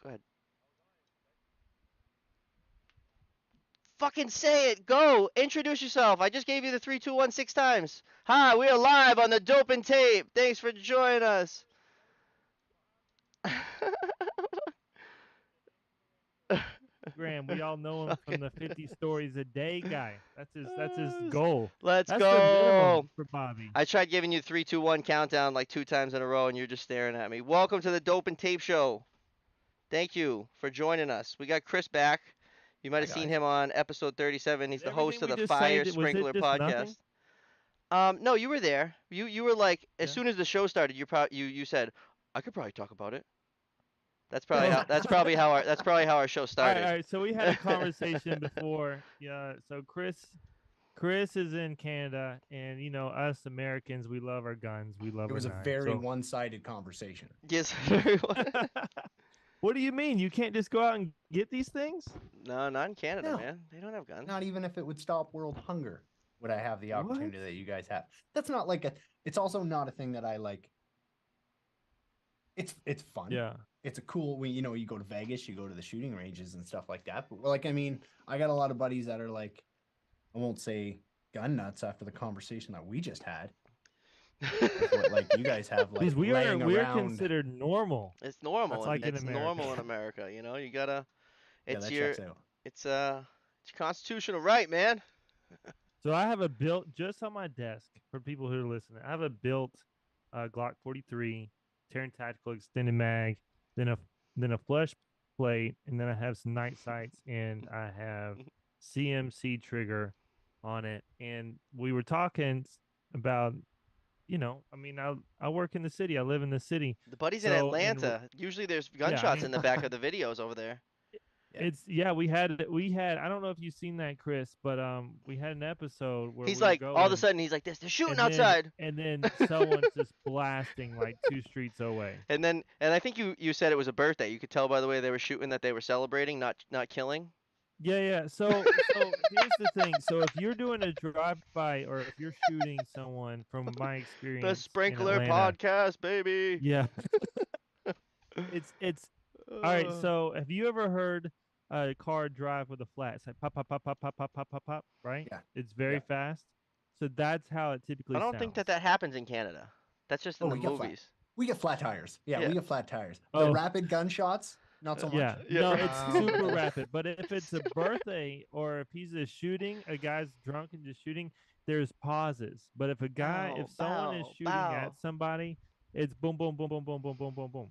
Go ahead. Fucking say it. Go. Introduce yourself. I just gave you the 3, 2, 1 6 times. Hi, we are live on the Dope and Tape. Thanks for joining us. Graham, we all know him from Okay. the 50 stories a day guy. That's his goal. Let's That's the go. minimum for Bobby. I tried giving you 3, 2, 1 countdown like 2 times in a row, and you're just staring at me. Welcome to the Dope and Tape Show. Thank you for joining us. We got Chris back. You might Hi have seen guys. him on episode 37. He's Did the host everything of we the just say Fire that was it Sprinkler just nothing? podcast. No, you were there. You were like, as Yeah. soon as the show started, you said, I could probably talk about it. all That's probably how our show right, started. all right. So we had a conversation before. Yeah. So Chris is in Canada, and us Americans, we love our guns, we love It our was a knives. very So one-sided conversation. Yes, you everyone. what do you mean? You can't just go out and get these things? No, not in Canada, No, man. They don't have guns. not even if it would stop world hunger would I have the What? opportunity that you guys have. That's not like a it's also not a thing that I like. It's fun. Yeah. It's a cool when you go to Vegas, you go to the shooting ranges and stuff like that. But like I mean, I got a lot of buddies that are like I won't say gun nuts after the conversation that we just had with what like you guys have like Because we are laying we're around. considered normal. It's normal, That's and like in it's normal in America. America. You gotta. Yeah, It's that your. checks out. It's your constitutional right, man. So I have a built just on my desk for people who are listening. I have a built Glock 43, Terran Tactical extended mag, then a flesh plate, and then I have some night sights, and I have CMC trigger on it. And we were talking about, I mean, I work in the city. I live in the city. The buddies in So Atlanta. Usually, there's yeah, I gunshots in mean, the back of the videos over there. Yeah. it's yeah, we had I don't know if you've seen that, Chris, but we had an episode where He's we were like, all of a going, sudden, he's like, "They're shooting and then outside." and then someone's just blasting like 2 streets away. And I think you said it was a birthday. You could tell by the way they were shooting that they were celebrating, not killing. Yeah, yeah. So here's the thing. So if you're doing a drive by or if you're shooting someone, from my The experience in Sprinkler Atlanta, podcast, baby. yeah, it's all right. Uh, So have you ever heard a car drive with a flat? It's like pop, pop, pop, pop, pop, pop, pop, pop, pop, right? Yeah. It's very Yeah. fast. So that's how it I typically don't think that sounds. that happens in Canada. That's just in Oh, the movies. we get flat tires. Yeah, Yeah. we get flat tires. The Oh, rapid gunshots, not so much. yeah. Yeah. No, it's super Um, rapid. But if it's a birthday or if he's just shooting, a guy's drunk and just shooting, there's pauses. But if Bow, someone is bow, shooting at bow. somebody, it's boom, boom, boom, boom, boom, boom, boom, boom, boom.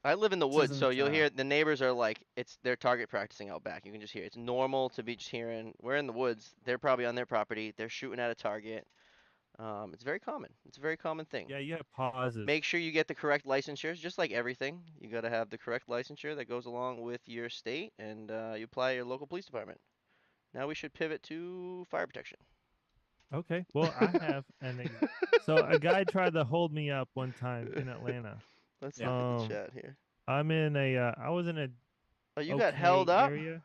I live in the this woods, so isn't. you'll hear the neighbors are like, it's they're target practicing out back. You can just hear. It's normal to be just hearing. We're in the woods. They're probably on their property. They're shooting at a target. It's very common. It's a very common thing. Yeah, you have pauses. Make sure you get the correct licensures, just like everything. You got to have the correct licensure that goes along with your state, and you apply your local police department. Now we should pivot to fire protection. Okay. Well, I have so a guy tried to hold me up one time in Atlanta. Let's Yeah. look at the Um, chat here. I was in a Oh, you got held okay up? area.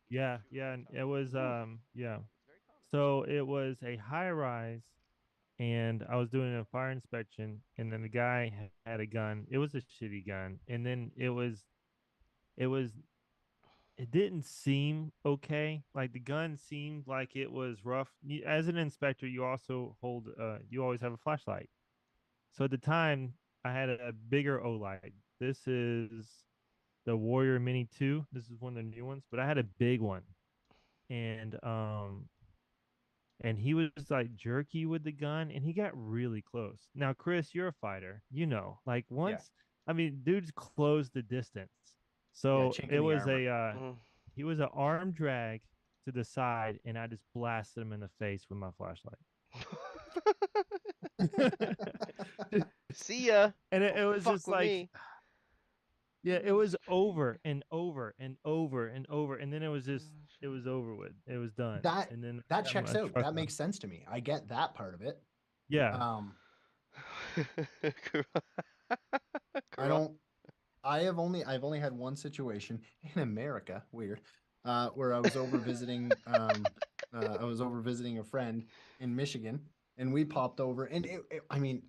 Yeah, yeah. And it was yeah. So it was a high rise, and I was doing a fire inspection, and then the guy had a gun. It was a shitty gun, and then it was it didn't seem okay. Like the gun seemed like it was rough. As an inspector, you also hold you always have a flashlight. So at the time, I had a bigger O light. This is the Warrior Mini 2. This is one of the new ones, but I had a big one. And he was like jerky with the gun and he got really close. Now, Chris, you're a fighter. Like Yeah. once I mean, dudes closed the distance. Yeah. So Chink it in the was armor. Mm. he was an arm drag to the side and I just blasted him in the face with my flashlight. See ya. And it Don't was fuck just with like, me. yeah, it was over and over and over and over. And then it was over with. It was done. that And then I that got checks my out. truck That up. makes sense to me. I get that part of it. Yeah. Um, I Correct. don't. I've only had one situation in America, weird, where I was over visiting. I was over visiting a friend in Michigan, and we popped over, and I mean,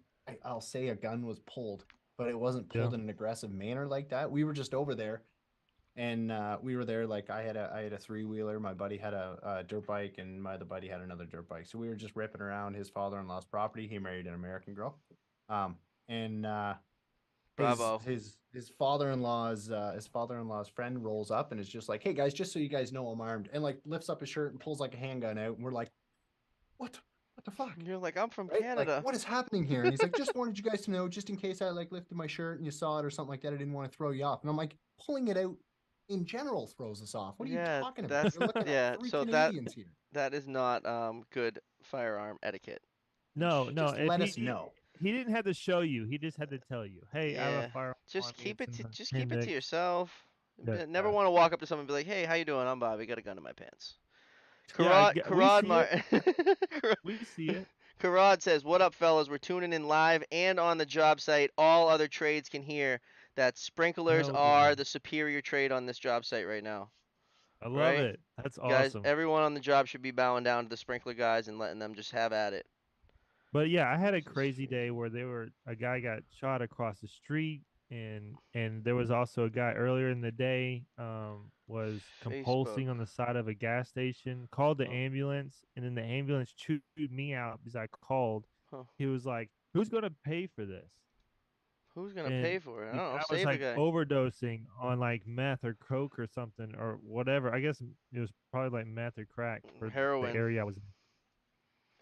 I'll say a gun was pulled, but it wasn't Yeah. pulled in an aggressive manner like that. We were just over there, and we were there. Like I had a 3-wheeler. My buddy had a dirt bike, and my other buddy had another dirt bike. So we were just ripping around his father-in-law's property. He married an American girl, and his Bravo. his his father-in law's friend rolls up and is just like, "Hey guys, just so you guys know, I'm armed," and like lifts up his shirt and pulls like a handgun out, and we're like, "What? What the fuck?" You're like, I'm from Right? Like, Canada. what is happening here? And he's like, just wanted you guys to know, just in case I like lifted my shirt and you saw it or something like that, I didn't want to throw you off. And I'm like, pulling it out in general throws us off. What are you Yeah, talking about? that's You're looking at yeah. three So that Canadians here. that is not good firearm etiquette. You No, no. Just If let us know. he didn't have to show you, he just had to tell you, "Hey, I have a yeah, firearm on me. It's in the just keep it to appendix." yourself. Yeah, Never want to walk up to someone and be like, "Hey, how you doing? I'm Bobby. Got a gun in my pants." yeah. We Karad see it. Mar We see it. Karad says, "What up, fellas? We're tuning in live and on the job site. All other trades can hear that sprinklers Hell are yeah. the superior trade on this job site right now. I love Right? it. That's Guys, awesome. everyone on the job should be bowing down to the sprinkler guys and letting them just have at it." But yeah, I had a This is crazy day where a guy got shot across the street, and there was also a guy earlier in the day was Facebook. compulsing on the side of a gas station, called the Huh. ambulance, and then the ambulance chewed me out because I called. Huh. He was like, "Who's going to pay for this?" Who's gonna And pay for it? I the don't know. guy was Save the like guy. overdosing on like meth or coke or something or whatever. I guess it was probably like meth or crack for the Heroin. area I was in.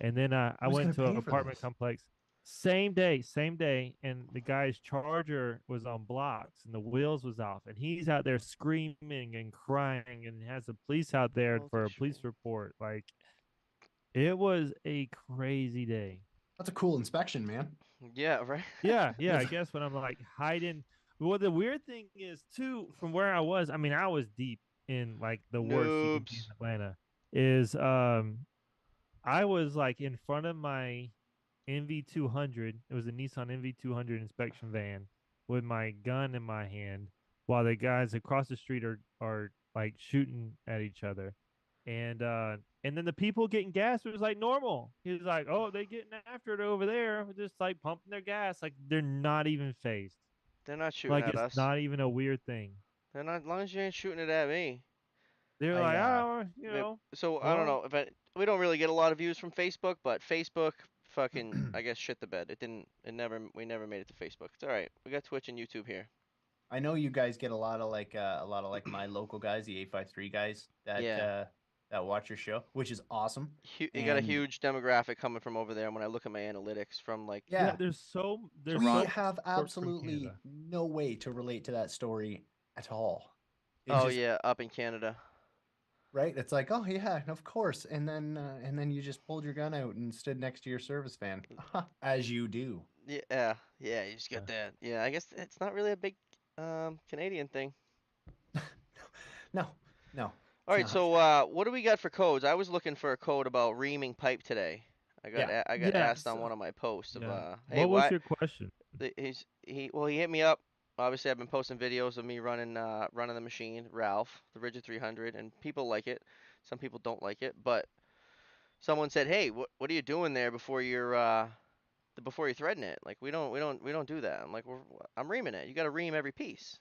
And then I Who's went going to to an pay for apartment this? complex, same day, and the guy's charger was on blocks and the wheels was off, and he's out there screaming and crying and has the police out there Holy for a shit. police report. Like it was a crazy day. That's a cool inspection, man. Yeah, right? Yeah, yeah. I That's guess when I'm like hiding. Well, the weird thing is too, from where I was. I mean, I was deep in like the worst you can be in Noobs. Atlanta. Is I was like in front of my NV200. It was a Nissan NV200 inspection van with my gun in my hand while the guys across the street are like shooting at each other. And then the people getting gas was like normal. He was like, "Oh, they getting after it over there, just like pumping their gas, like they're not even phased. They're not shooting Like at it's us. not even a weird thing." They're not, as long as you ain't shooting it at me. They're I like, "Oh, you Maybe, know, so I don't well, know if we don't really get a lot of views from Facebook, but Facebook fucking I guess shit the bed. It didn't. It never. We never made it to Facebook. It's all right. We got Twitch and YouTube here. I know you guys get a lot of like my local guys, the 853 guys Yeah. that watch your show, which is awesome. You got a And huge demographic coming from over there. And when I look at my analytics from like yeah, yeah, there's we so Toronto. much have support from absolutely Canada." no way to relate to that story at all. It's Oh just yeah, up in Canada. right. It's like, oh yeah, of course. And then you just pulled your gun out and stood next to your service van, as you do. Yeah, yeah. You just Yeah. got that. Yeah, I guess it's not really a big Canadian thing. No, no, All it's right, not. so what do we got for codes? I was looking for a code about reaming pipe today. Yeah, I got Yeah. asked on one of my posts of Yeah. hey, What was why your question? he hit me up. Obviously, I've been posting videos of me running the machine, Ralph, the Rigid 300, and people like it. Some people don't like it, but someone said, "Hey, what are you doing there before you're threading it? Like we don't do that." I'm like, I'm reaming it. You got to ream every piece.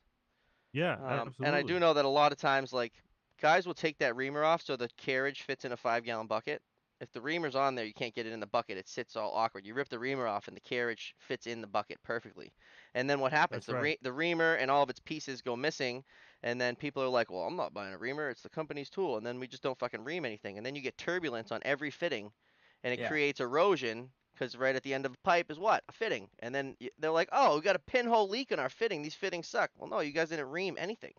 Yeah, And I do absolutely. know that a lot of times, like, guys will take that reamer off so the carriage fits in a 5 gallon bucket. If the reamer's on there, you can't get it in the bucket. It sits all awkward. You rip the reamer off, and the carriage fits in the bucket perfectly. And then what happens? That's right. The reamer and all of its pieces go missing, and then people are like, "Well, I'm not buying a reamer. It's the company's tool." And then we just don't fucking ream anything. And then you get turbulence on every fitting, and it yeah. creates erosion because right at the end of the pipe is what? A fitting. And then they're like, "Oh, we got a pinhole leak in our fitting. These fittings suck." Well, no, you guys didn't ream anything.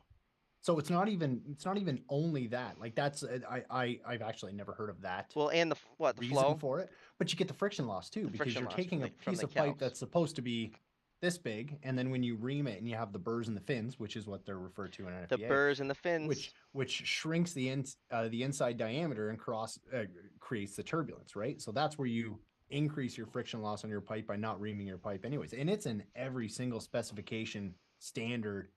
So it's not even only that. Like that's I've actually never heard of that Well, and the reason flow, for it, but you get the friction loss too the because friction you're loss taking a from piece the of pipe calves. that's supposed to be this big, and then when you ream it and you have the burrs and the fins, which is what they're referred to in The NFPA, burrs and the fins. which shrinks the inside diameter and creates the turbulence, right? So that's where you increase your friction loss on your pipe by not reaming your pipe anyways, and it's in every single specification standard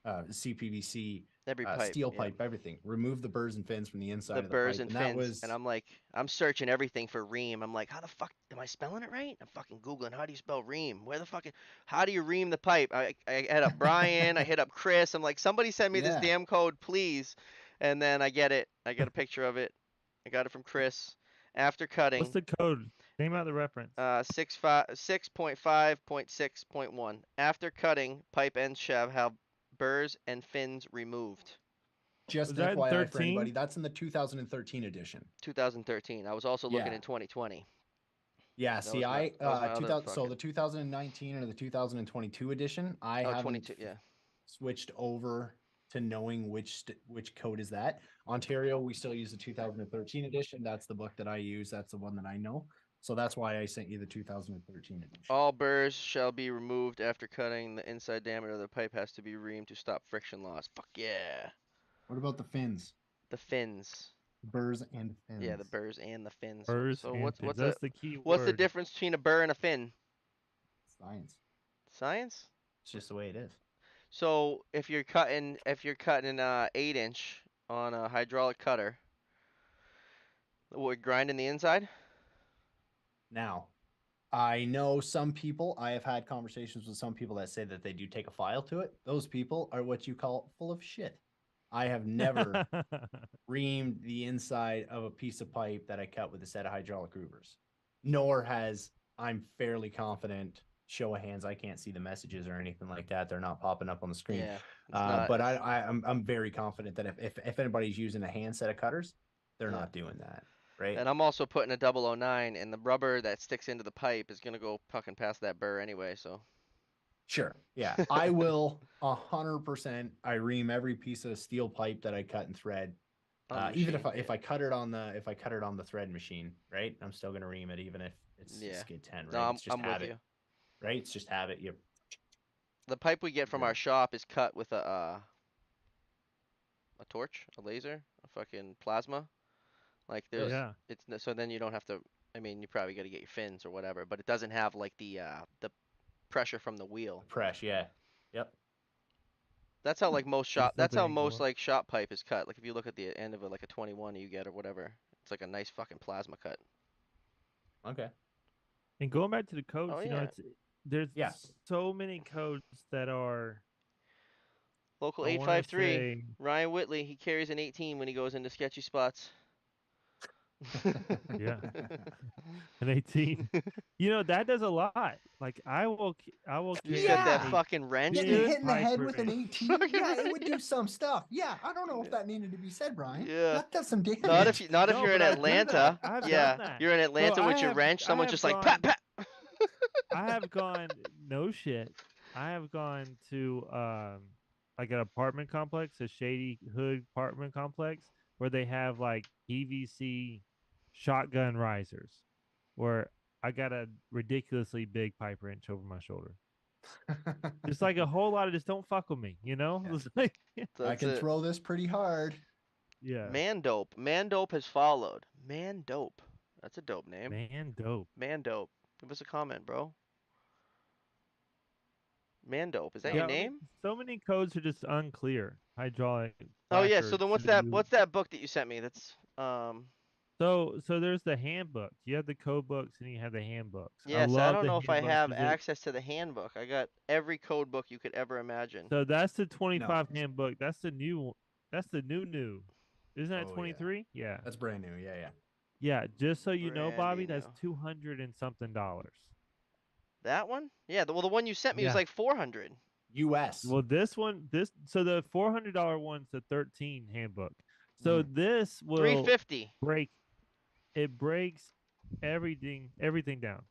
CPVC, Every pipe, steel yeah. pipe, everything. Remove the burrs and fins from the The inside of the burrs pipe, and and that fins, and was I'm searching everything for ream. I'm like, how the fuck am I spelling it right? I'm fucking googling how do you spell ream? Where the fuck? How do you ream the pipe? I hit up Brian, I hit up Chris. I'm like, somebody send me this yeah. damn code, please. And then I get it. I get a picture of it. I got it from Chris. After What's cutting, the code? Name out the reference. 6.5.6.1. After cutting, pipe ends shall have burrs and fins removed. Just Was an that in FYI for 13? anybody, that's in the 2013 edition. 2013. I was also looking Yeah. in 2020. Yeah, That see, was my I that was my other 2000, so the fucking 2019 or the 2022 edition, I oh haven't 22, yeah. switched over to knowing which code is that. Ontario, we still use the 2013 edition. That's the book that I use. That's the one that I know. So that's why I sent you the 2013 edition. All burrs shall be removed after cutting. The inside diameter of the pipe has to be reamed to stop friction loss. Fuck yeah. What about the fins? The fins. Burrs and Yeah, the fins. burrs and the fins. Burrs So and what's fins. what's a That's the key what's the word. difference between a burr and a fin? Science. Science? It's just the way it is. So if you're cutting 8 inch on a hydraulic cutter, we're grinding the inside? Now, I know some people, I have had conversations with some people that say that they do take a file to it. Those people are what you call full of shit. I have never reamed the inside of a piece of pipe that I cut with a set of hydraulic groovers. Nor has, I'm fairly confident, show of hands, I can't see the messages or anything like that. They're not popping up on the screen. Yeah. It's not But I'm very confident that if anybody's using a hand set of cutters, they're yeah. not doing that. Right. And I'm also putting a 009 and the rubber that sticks into the pipe is gonna go fucking past that burr anyway, so Sure. Yeah. I will 100%. I ream every piece of steel pipe that I cut and thread. on the Even machine. if I cut it on the thread machine, right? I'm still gonna ream it even if it's Yeah. skid 10, No, right? I'm It's just I'm with habit, you. right? It's just habit. You The pipe we get from our drill. shop is cut with a torch, a laser, a fucking plasma. Like Really? there's Yeah. so then you don't have to. I mean, you probably got to get your fins or whatever, but it doesn't have like the pressure from the wheel. Press, yeah. Yep. That's how like most Just shop. That's something how to go most up. like shop pipe is cut. Like if you look at the end of it, like a 21 you get or whatever, it's like a nice fucking plasma cut. Okay. And going back to the codes, Oh you know, yeah. there's Yeah. so many codes that are, Local I want to 853, say, Ryan Whitley. He carries an 18 when he goes into sketchy spots. yeah, an 18. You know, that does a lot. Like I will You carry set that Yeah. a fucking wrench, Getting dude. hit big in the pipe head with an wrench. 18. Fucking Yeah, it would do right. some stuff. Yeah. I don't know if Yeah. that needed to be said, Brian. Yeah. That does some Not if damage. you, not if No, you're but in I do that. Atlanta. I have done Yeah, that. you're in Bro, Atlanta with your wrench. I Someone's have just like pat gone pat. I have gone no shit. I have gone to like an apartment complex, a shady hood apartment complex where they have like PVC shotgun risers where I got a ridiculously big pipe wrench over my shoulder. Just like a whole lot of just don't fuck with me, you know? Yeah. It's like I That's can it. throw this pretty hard. yeah, Man dope. Man dope has followed. Man dope. That's a dope name. man, dope. Man dope. Give us a comment, bro. Man dope. Is that your Yeah, I mean, name? so many codes are just unclear. Hydraulic Oh yeah. So placards. then So what's that? What's that book that you sent me? That's So there's the handbook. You have the code books and you have the handbooks. I yes. I love don't the know if I handbooks have because it. access to the handbook. I got every code book you could ever imagine. So that's the No. 25 handbook. That's the new one. That's the new. Isn't that Oh, yeah. 23? Yeah. That's brand new. Yeah, yeah. Yeah. Just so you know, Bobby, Brandy that's new. 200 and something dollars. That one? Yeah. Well, the one you sent me was Yeah. like 400. US. Well, so the $400 one's the 13 handbook. So Mm. this will 350. break. It breaks everything down.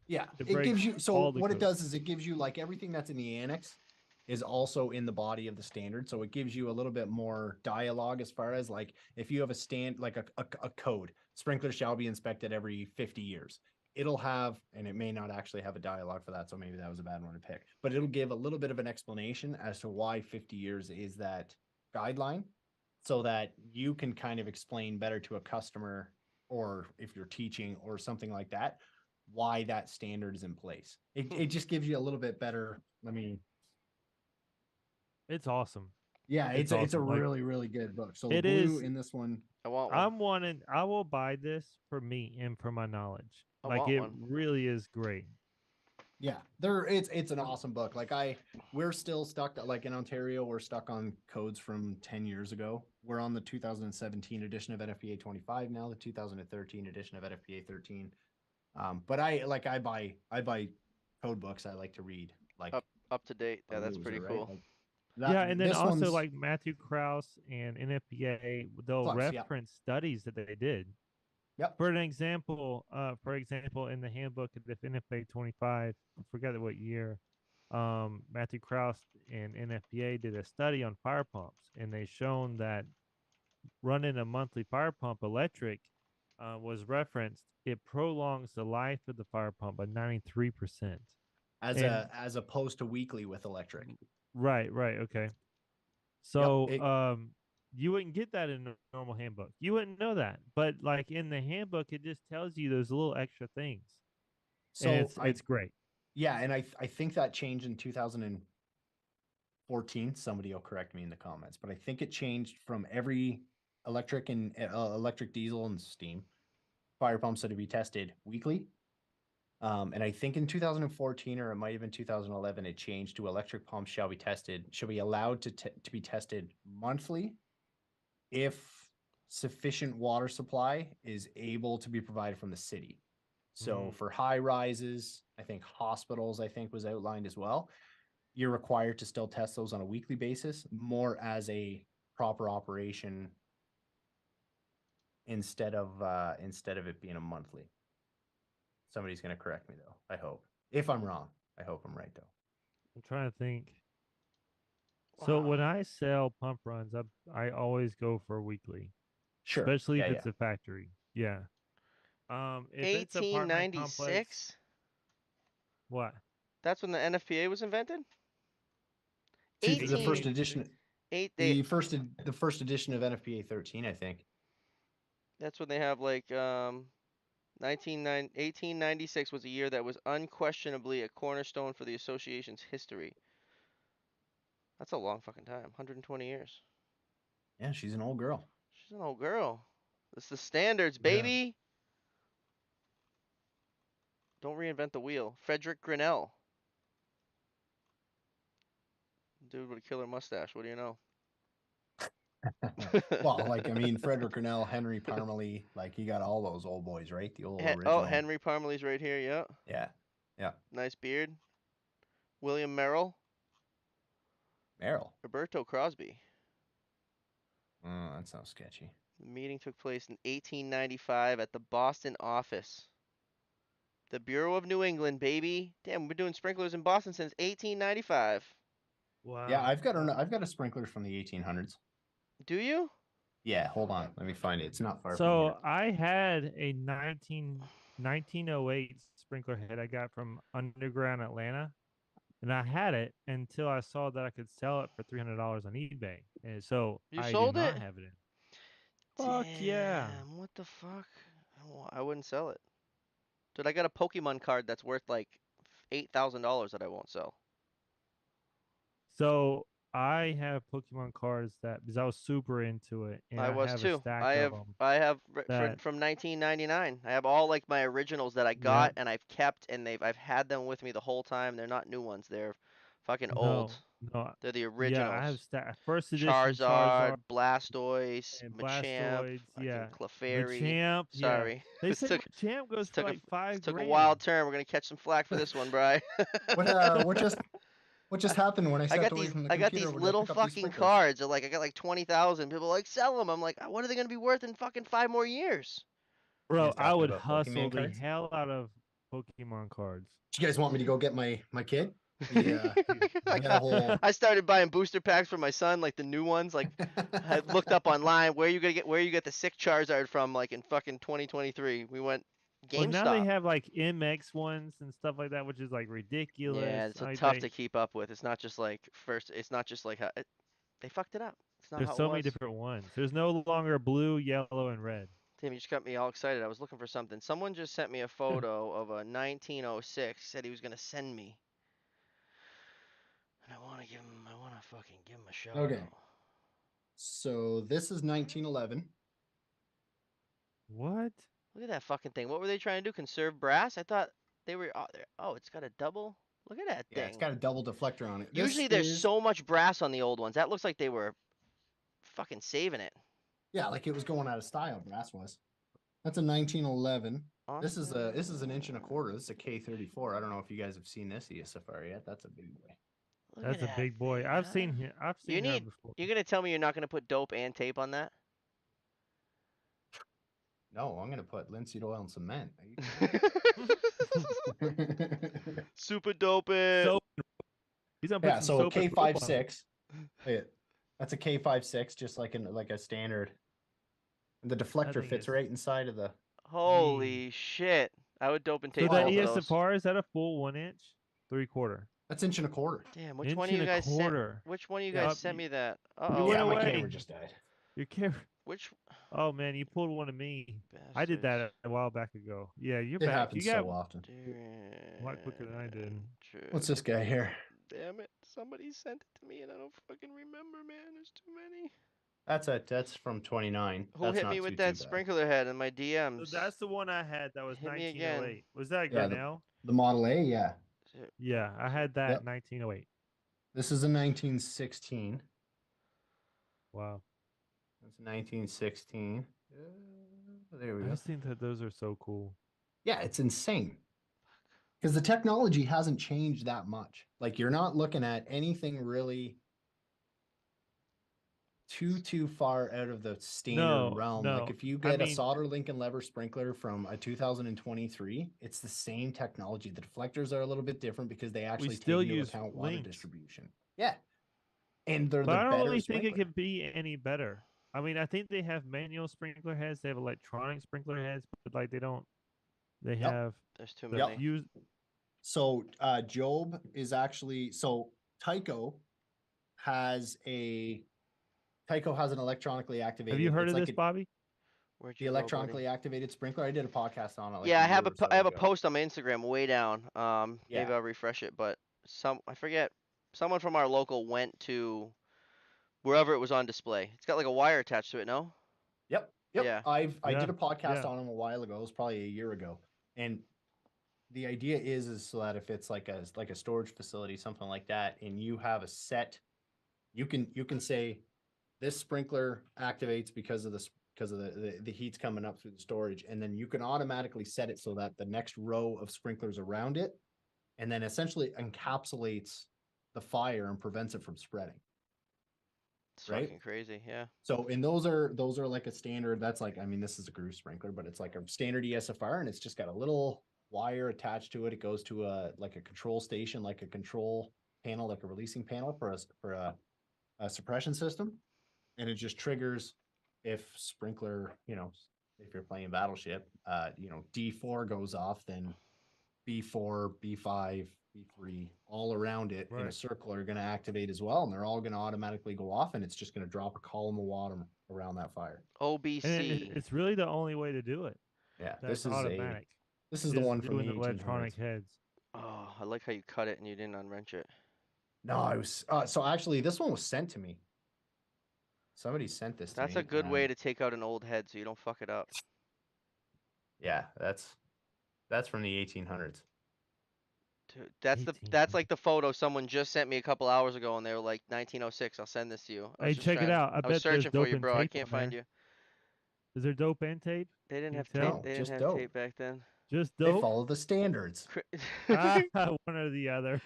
Yeah, It it breaks gives you, so all the what it codes. does is it gives you like everything that's in the annex is also in the body of the standard. So it gives you a little bit more dialogue as far as like if you have a stand like a code, sprinklers shall be inspected every 50 years. It'll have, and it may not actually have a dialogue for that, so maybe that was a bad one to pick, but it'll give a little bit of an explanation as to why 50 years is that guideline so that you can kind of explain better to a customer or if you're teaching or something like that why that standard is in place. It just gives you a little bit better. Let me It's awesome. Yeah, It's it's a awesome. Like really really good book. So the it blue is. in this one, I want one. I'm wanting. I will buy this for me and for my knowledge. I Like want it one. really is great. yeah, it's an awesome book. Like we're still stuck like in Ontario, we're stuck on codes from 10 years ago. We're on the 2017 edition of NFPA 25 now, the 2013 edition of NFPA 13. But I buy code books I like to read, like Up to date. a Yeah, that's pretty loser, right? cool. Like Yeah, and that then this also one's like Matthew Krause and NFPA, they'll plus, yeah. reference studies that they did. Yep. For example, in the handbook of the NFPA 25, I forget what year, Matthew Krause and NFPA did a study on fire pumps, and they shown that running a monthly fire pump electric was referenced. It prolongs the life of the fire pump by 93%. And As opposed to weekly with electric. right, okay. Yep. So you wouldn't get that in a normal handbook. You wouldn't know that. But like in the handbook, it just tells you those little extra things. And So it's great. yeah, and I think that changed in 2014. Somebody will correct me in the comments, but I think it changed from every electric and electric diesel and steam fire pumps that to be tested weekly. And I think in 2014 or it might have been 2011, it changed to electric pumps shall be allowed to be tested monthly if sufficient water supply is able to be provided from the city. So for high rises, I think hospitals, I think was outlined as well. You're required to still test those on a weekly basis, more as a proper operation instead of it being a monthly. Somebody's going to correct me though. I hope. If I'm wrong, I hope I'm right though. I'm trying to think. So Wow. when I sell pump runs, I always go for weekly, Sure. especially Yeah, if it's yeah. a factory. Yeah. If it's apartment complex, 1896. what? That's when the NFPA was invented. The first 18 1886. edition, 8 they the first edition of NFPA 13, I think. That's when they have like 1896 was a year that was unquestionably a cornerstone for the association's history. That's a long fucking time. 120 years. Yeah, she's an old girl. She's an old girl. It's the standards, Yeah. baby. Don't reinvent the wheel. Frederick Grinnell. Dude with a killer mustache. What do you know? Well, like I mean, Frederick Grinnell, Henry Parmalee, like you got all those old boys, right? The old Oh, original. Henry Parmalee's right here. Yeah. Yeah, yeah. Nice beard. William Merrill. Merrill. Roberto Crosby. Oh, that sounds sketchy. The meeting took place in 1895 at the Boston office. The Bureau of New England, baby. Damn, we've been doing sprinklers in Boston since 1895. Yeah, Wow. I've got a sprinkler from the 1800s. Do you? Yeah, hold on, let me find it. It's not far from here. So I had a 1908 sprinkler head I got from Underground Atlanta, and I had it until I saw that I could sell it for $300 on eBay, and so You I do sold not it? have it in. Fuck yeah! Damn, what the fuck? I wouldn't sell it. Dude, I got a Pokemon card that's worth like $8,000 that I won't sell. So I have Pokemon cards that because I was super into it, and I I was have a too. stack I of have them I have that from 1999. I have all like my originals that I got yeah. and I've kept and I've had them with me the whole time. They're not new ones. They're fucking old. No, They're the yeah, I have originals. stack first edition Charizard Charizard, Blastoise, and Machamp, Blastoids. fucking Yeah, Clefairy. Machamp. Yeah, Sorry. they This say took Machamp goes this for took a like this five took a wild grand. turn. We're gonna catch some flack for this one, Bry. What what just happened when I I stepped got away these from the I got computer these over to little pick up these fucking sprinklers? cards. They're like I got like 20,000. People are like sell them. I'm like, what are they gonna be worth in fucking 5 more years? You Bro, guys I talking would about hustle Pokemon the cards? hell out of Pokemon cards. Do you guys want me to go get my kid? I We got a got whole I started buying booster packs for my son, like the new ones. Like I looked up online where you get the sick Charizard from, like in fucking 2023. We went Well, now they GameStop. have like MX ones and stuff like that, which is like Yeah, ridiculous. it's so Like tough to keep up with. It's not just like first. It's not just like they fucked it up. It's not there's how it so many was. different ones. There's no longer blue, yellow, and red. Tim, you just got me all excited. I was looking for something. Someone just sent me a photo of a 1906. Said he was gonna send me. And I want to give him. I want to fucking give him a shout Okay. out. So this is 1911. What? Look at that fucking thing. What were they trying to do? Conserve brass? I thought they were. Oh, it's got a double. Look at that Yeah, it's thing. got a double deflector on it. This Usually there's is so much brass on the old ones. That looks like they were fucking saving it. yeah, like it was going out of style. Brass was. That's a 1911. This is an inch and a quarter. This is a K34. I don't know if you guys have seen this ESFR yet. That's a big boy. Look at That's a that big boy. thing, I've huh? seen him. I've You seen her need. before. You're gonna tell me you're not gonna put dope and tape on that? No, I'm gonna put linseed oil and cement. Super dope it. So he's gonna put Yeah, some so a soap and rope on it. K56. That's a K56, just like a standard. And the That deflector thing fits is. right inside of the. Holy shit! I would dope and So tape that both of those. ESFR, is that a full 1 inch, 3/4? That's inch and a quarter. Damn, which one Inch of and you a guys sent? quarter. Which one of you Yeah. guys sent me that? Uh You oh. went Yeah, my away. camera just died. Your camera. Which Oh man, you pulled one of me. I did bastards? that a while back ago. Yeah, you're It back. You happens got so often. a lot quicker than I did. What's this guy here? Damn it! Somebody sent it to me and I don't fucking remember, man. There's too many. That's from 29. Who That's hit not me too with that bad. sprinkler head in my DMs? So that's the one I had. That was Hit me again. 1908. Was that a Yeah, Grinnell? the Model A, yeah. Yeah, I had that Yep. 1908. This is a 1916. Wow. That's 1916. There we I go. just think that those are so cool. Yeah, it's insane. Because the technology hasn't changed that much. Like you're not looking at anything really too far out of the standard realm. Like No. if you I get a mean, solder link and lever sprinkler from a 2023, it's the same technology. The deflectors are a little bit different because they actually take still into use account water links. distribution. Yeah. And they're but the I don't better really think it sprinkler. could be any better. I mean, I think they have manual sprinkler heads. They have electronic sprinkler heads, but like they don't. They Yep. have There's too the many. fuse. So Job is actually Tyco has an electronically activated. Have you heard it's of like this, Bobby? Where'd the you go, buddy? electronically activated sprinkler. I did a podcast on it. Like Yeah, a I have year a or so I have a ago. post on my Instagram way down. Yeah. Maybe I'll refresh it, but I forget. Someone from our local went to wherever it was on display. It's got like a wire attached to it, no? Yep. Yeah. I Yeah, did a podcast yeah. on him a while ago. It was probably a year ago. And the idea is so that if it's like a storage facility, something like that, and you have a set, you can say this sprinkler activates because of the heat's coming up through the storage, and then you can automatically set it so that the next row of sprinklers around it, and then essentially encapsulates the fire and prevents it from spreading. It's Right? fucking crazy, yeah. So, and those are like a standard. That's like, I mean, this is a groove sprinkler, but it's like a standard ESFR, and it's just got a little wire attached to it. It goes to a control station, like a control panel, like a releasing panel for a suppression system, and it just triggers if sprinkler, if you're playing Battleship, D4 goes off, then B4, B5, B3, all around it in a Right. circle are going to activate as well, and they're all going to automatically go off, and it's just going to drop a column of water around that fire. And OBC. it's really the only way to do it. Yeah, That's this is automatic. the one from doing the the electronic 1800s. heads. Oh, I like how you cut it and you didn't unwrench it. No, I was so actually this one was sent to me. Somebody sent this to me. That's a good way to take out an old head so you don't fuck it up. Yeah, that's from the 1800s. Dude, that's like the photo someone just sent me a couple hours ago, and they were like 1906. I'll send this to you. Hey, check it out. I I was bet there's searching for dope you, and bro. I tape can't on find there. you. Is there dope and tape? They didn't Can have you tape. tell? No, They didn't just have dope. tape back then. Just They dope. follow the standards. One or the other.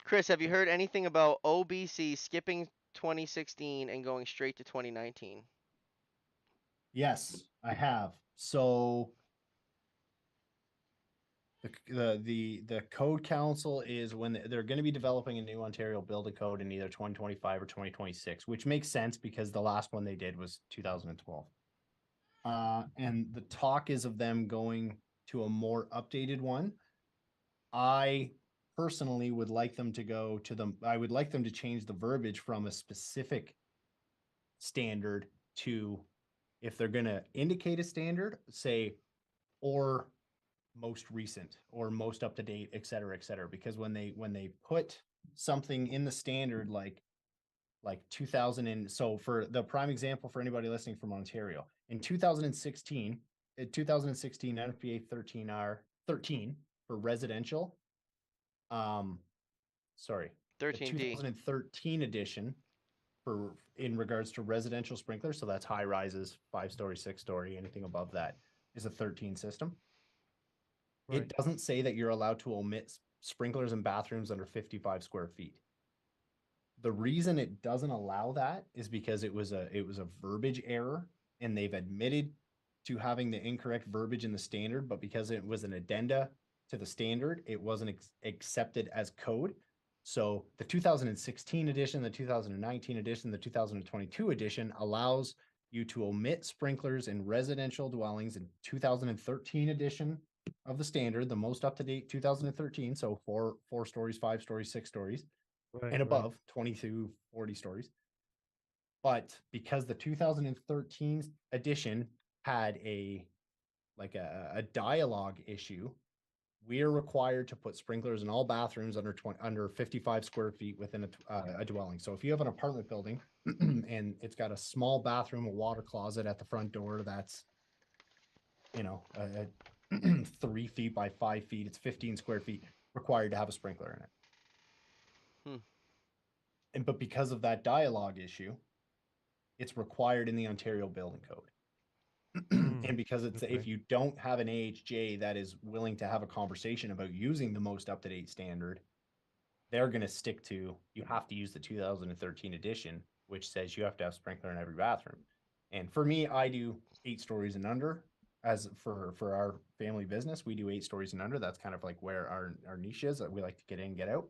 Chris, have you heard anything about OBC skipping 2016 and going straight to 2019? Yes, I have. So the code council is when they're going to be developing a new Ontario building code in either 2025 or 2026, which makes sense because the last one they did was 2012. And the talk is of them going to a more updated one. I personally would like them to go to I would like them to change the verbiage from a specific standard to, if they're going to indicate a standard, say, or most recent or most up to date, et cetera, because when they put something in the standard like 2000 and so for the prime example for anybody listening from Ontario in 2016 NFPA 13 for residential sorry the 13D. 2013 edition for in regards to residential sprinklers, so that's high rises, 5-story, 6-story, anything above that is a 13 system. Right. It doesn't say that you're allowed to omit sprinklers in bathrooms under 55 square feet. The reason it doesn't allow that is because it was a verbiage error, and they've admitted to having the incorrect verbiage in the standard, but because it was an addenda to the standard, it wasn't accepted as code. So the 2016 edition, the 2019 edition, the 2022 edition allows you to omit sprinklers in residential dwellings in 2013 edition of the standard, the most up to date 2013. So four stories, 5 stories, 6 stories Right. and above, 22, 40 stories. But because the 2013 edition had a dialogue issue, we are required to put sprinklers in all bathrooms under 55 square feet within a dwelling. So if you have an apartment building and it's got a small bathroom, a water closet at the front door, that's 3 feet by 5 feet, it's 15 square feet, required to have a sprinkler in it. But because of that dialogue issue, it's required in the Ontario Building Code. And because it's Okay. if you don't have an AHJ that is willing to have a conversation about using the most up-to-date standard, they're going to stick to you have to use the 2013 edition, which says you have to have sprinkler in every bathroom. And for me, I do 8 stories and under. As for our family business, we do 8 stories and under. That's kind of like where our niche is that we like to get in, get out.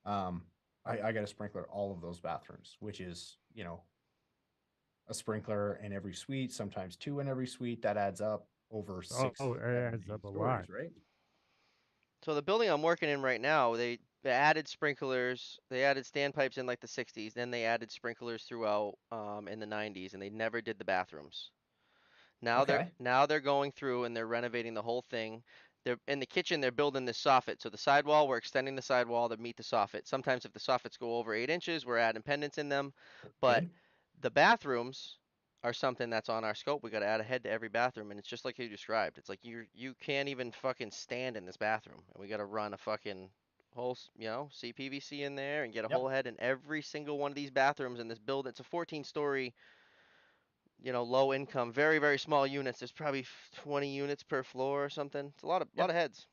I got to sprinkler all of those bathrooms, which is, a sprinkler in every suite, sometimes 2 in every suite. That adds up over 6, Oh, it 7, adds 8 up a lot. stories, right? So the building I'm working in right now, they added sprinklers, they added standpipes in like the 60s, then they added sprinklers throughout in the 90s, and they never did the bathrooms. Okay. Now they're going through and they're renovating the whole thing. They're in the kitchen, they're building this soffit. So the sidewall, we're extending the sidewall to meet the soffit. Sometimes if the soffits go over 8 inches, we're adding pendants in them. But Good. the bathrooms are something that's on our scope. We got to add a head to every bathroom, and it's just like you described. It's like you can't even fucking stand in this bathroom, and we got to run a fucking whole CPVC in there and get a whole Yep. head in every single one of these bathrooms in this building. It's a 14-story, low income, very, very small units. There's probably 20 units per floor or something. It's a lot of Yep. heads.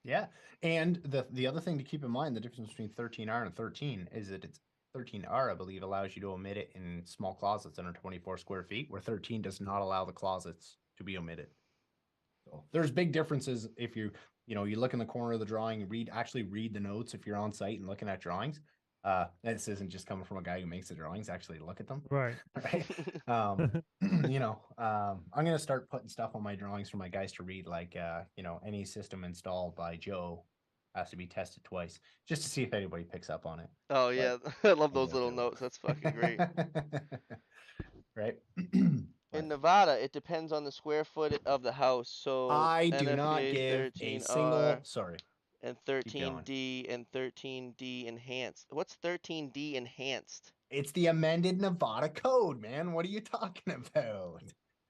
Yeah. And the other thing to keep in mind, the difference between 13R and 13 is that it's 13R, I believe, allows you to omit it in small closets under 24 square feet, where 13 does not allow the closets to be omitted. So there's big differences if you look in the corner of the drawing, actually read the notes if you're on site and looking at drawings. This isn't just coming from a guy who makes the drawings, actually look at them. Right. Right. I'm gonna start putting stuff on my drawings for my guys to read, like any system installed by Joe has to be tested twice just to see if anybody picks up on it. Oh But yeah, I love I'll those get little through notes. That's fucking great. it. Right. In But Nevada, it depends on the square foot of the house. So I do not NFPA give a 13R single sorry. and Keep going. 13D and 13D enhanced. What's 13D enhanced? It's the amended Nevada code, man. What are you talking about?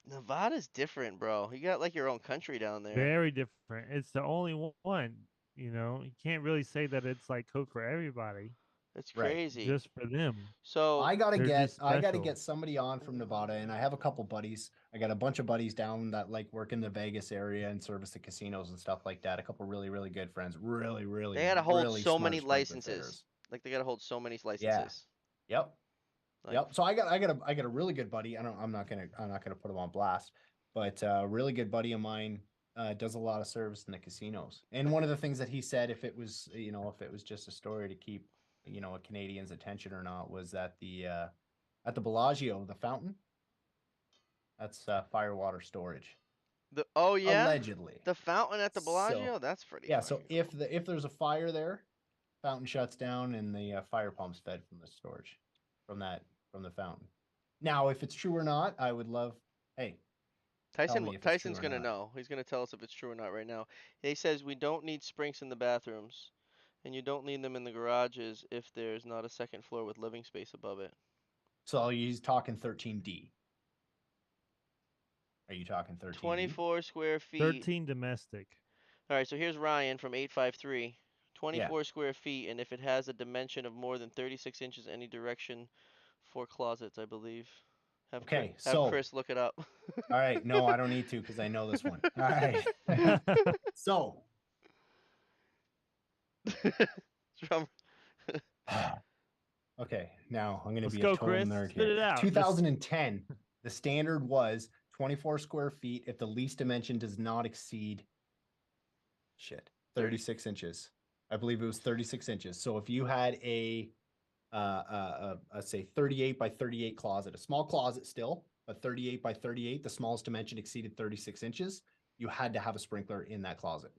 Nevada's different, bro. You got like your own country down there. Very different. It's the only one. You can't really say that it's like code for everybody, It's Right. crazy. just for them. So They're just I gotta special. get somebody on from Nevada, and I have a couple buddies. I got a bunch of buddies down that like work in the Vegas area and service the casinos and stuff like that. A couple really, really good friends, really, really, they gotta hold really so smart many sprinkler licenses. fitters. Like they gotta hold so many Yeah. licenses. Yep. Like Yep. So I got a really good buddy. I'm not gonna put him on blast, but a really good buddy of mine does a lot of service in the casinos. And one of the things that he said, if it was if it was just a story to keep a Canadian's attention or not, was that the at the Bellagio, the fountain, that's fire water storage, oh yeah, allegedly. the fountain at the So Bellagio. That's pretty yeah, so fucking cool. if there's a fire there, fountain shuts down and the fire pump's fed from the storage from the fountain. Now, if it's true or not, I would love. Hey, tell me if it's true Tyson's or gonna not. know. He's gonna tell us if it's true or not right now. He says we don't need sprinks in the bathrooms, And you don't need them in the garages if there's not a second floor with living space above it. So he's talking 13D. Are you talking 13D? 24 square feet. 13 domestic. All right, so here's Ryan from 853. 24 Yeah. square feet, and if it has a dimension of more than 36 inches any direction, 4 closets, I believe. Okay, Have so Chris look it up. all right, no, I don't need to because I know this one. All right. So Drum- okay, now I'm going to Let's be a go, total Chris. nerd Spit here. it out. 2010, the standard was 24 square feet if the least dimension does not exceed 36 inches. I believe it was 36 inches. So if you had a say 38 by 38 closet, a small closet still, but 38 by 38, the smallest dimension exceeded 36 inches, you had to have a sprinkler in that closet.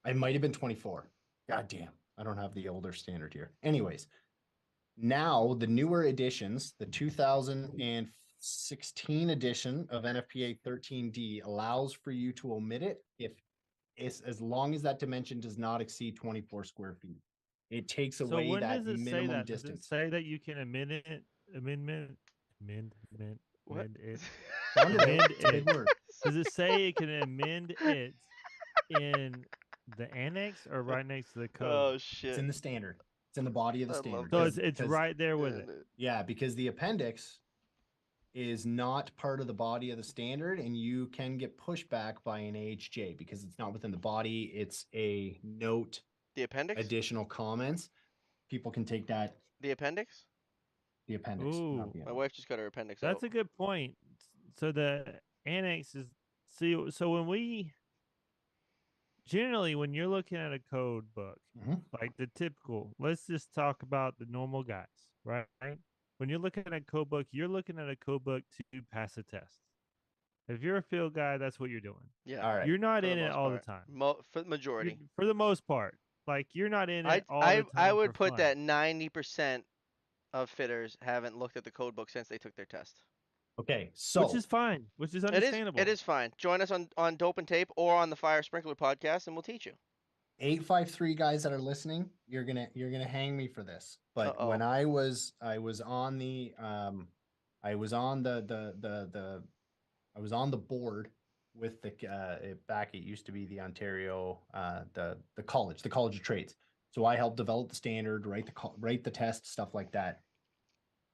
It might have been 24. God damn, I don't have the older standard here. Anyways, now the newer editions, the 2016 edition of NFPA 13D allows for you to omit it if it's as long as that dimension does not exceed 24 square feet. It takes So away when that does it say minimum that? Does it distance. say that you can amend it? Amend what? it. Sound it out. Amend It's a big it. word. Does it say it can amend it in the annex or right next to the code? Oh It's shit! in the standard. It's in the body of the I standard. love So that. it's right there with it. Yeah, because the appendix is not part of the body of the standard, and you can get pushback by an AHJ because it's not within the body. It's a note, The appendix. additional comments. People can take that, The appendix. the appendix, not Ooh, the My appendix. wife just got her appendix that's out. a good point. So the annex is so when we generally when you're looking at a code book, Mhm. like the typical, let's just talk about the normal guys, right? When you're looking at a code book, you're looking at a code book to pass a test. If you're a field guy, that's what you're doing. Yeah. All right. You're not For the in it most all the part. time. For the majority. For the most part. Like you're not in I it all I the I time for would put fun. that 90% of fitters haven't looked at the code book since they took their test. Okay, Which so is fine, which is It understandable. is fine. Join us on Dope and Tape or on the Fire Sprinkler podcast, and we'll teach you. 853 guys that are listening, you're gonna hang me for this. But when I was on the I was on the I was on the board with the back it used to be the Ontario the college of trades. So I helped develop the standard, write the test, stuff like that.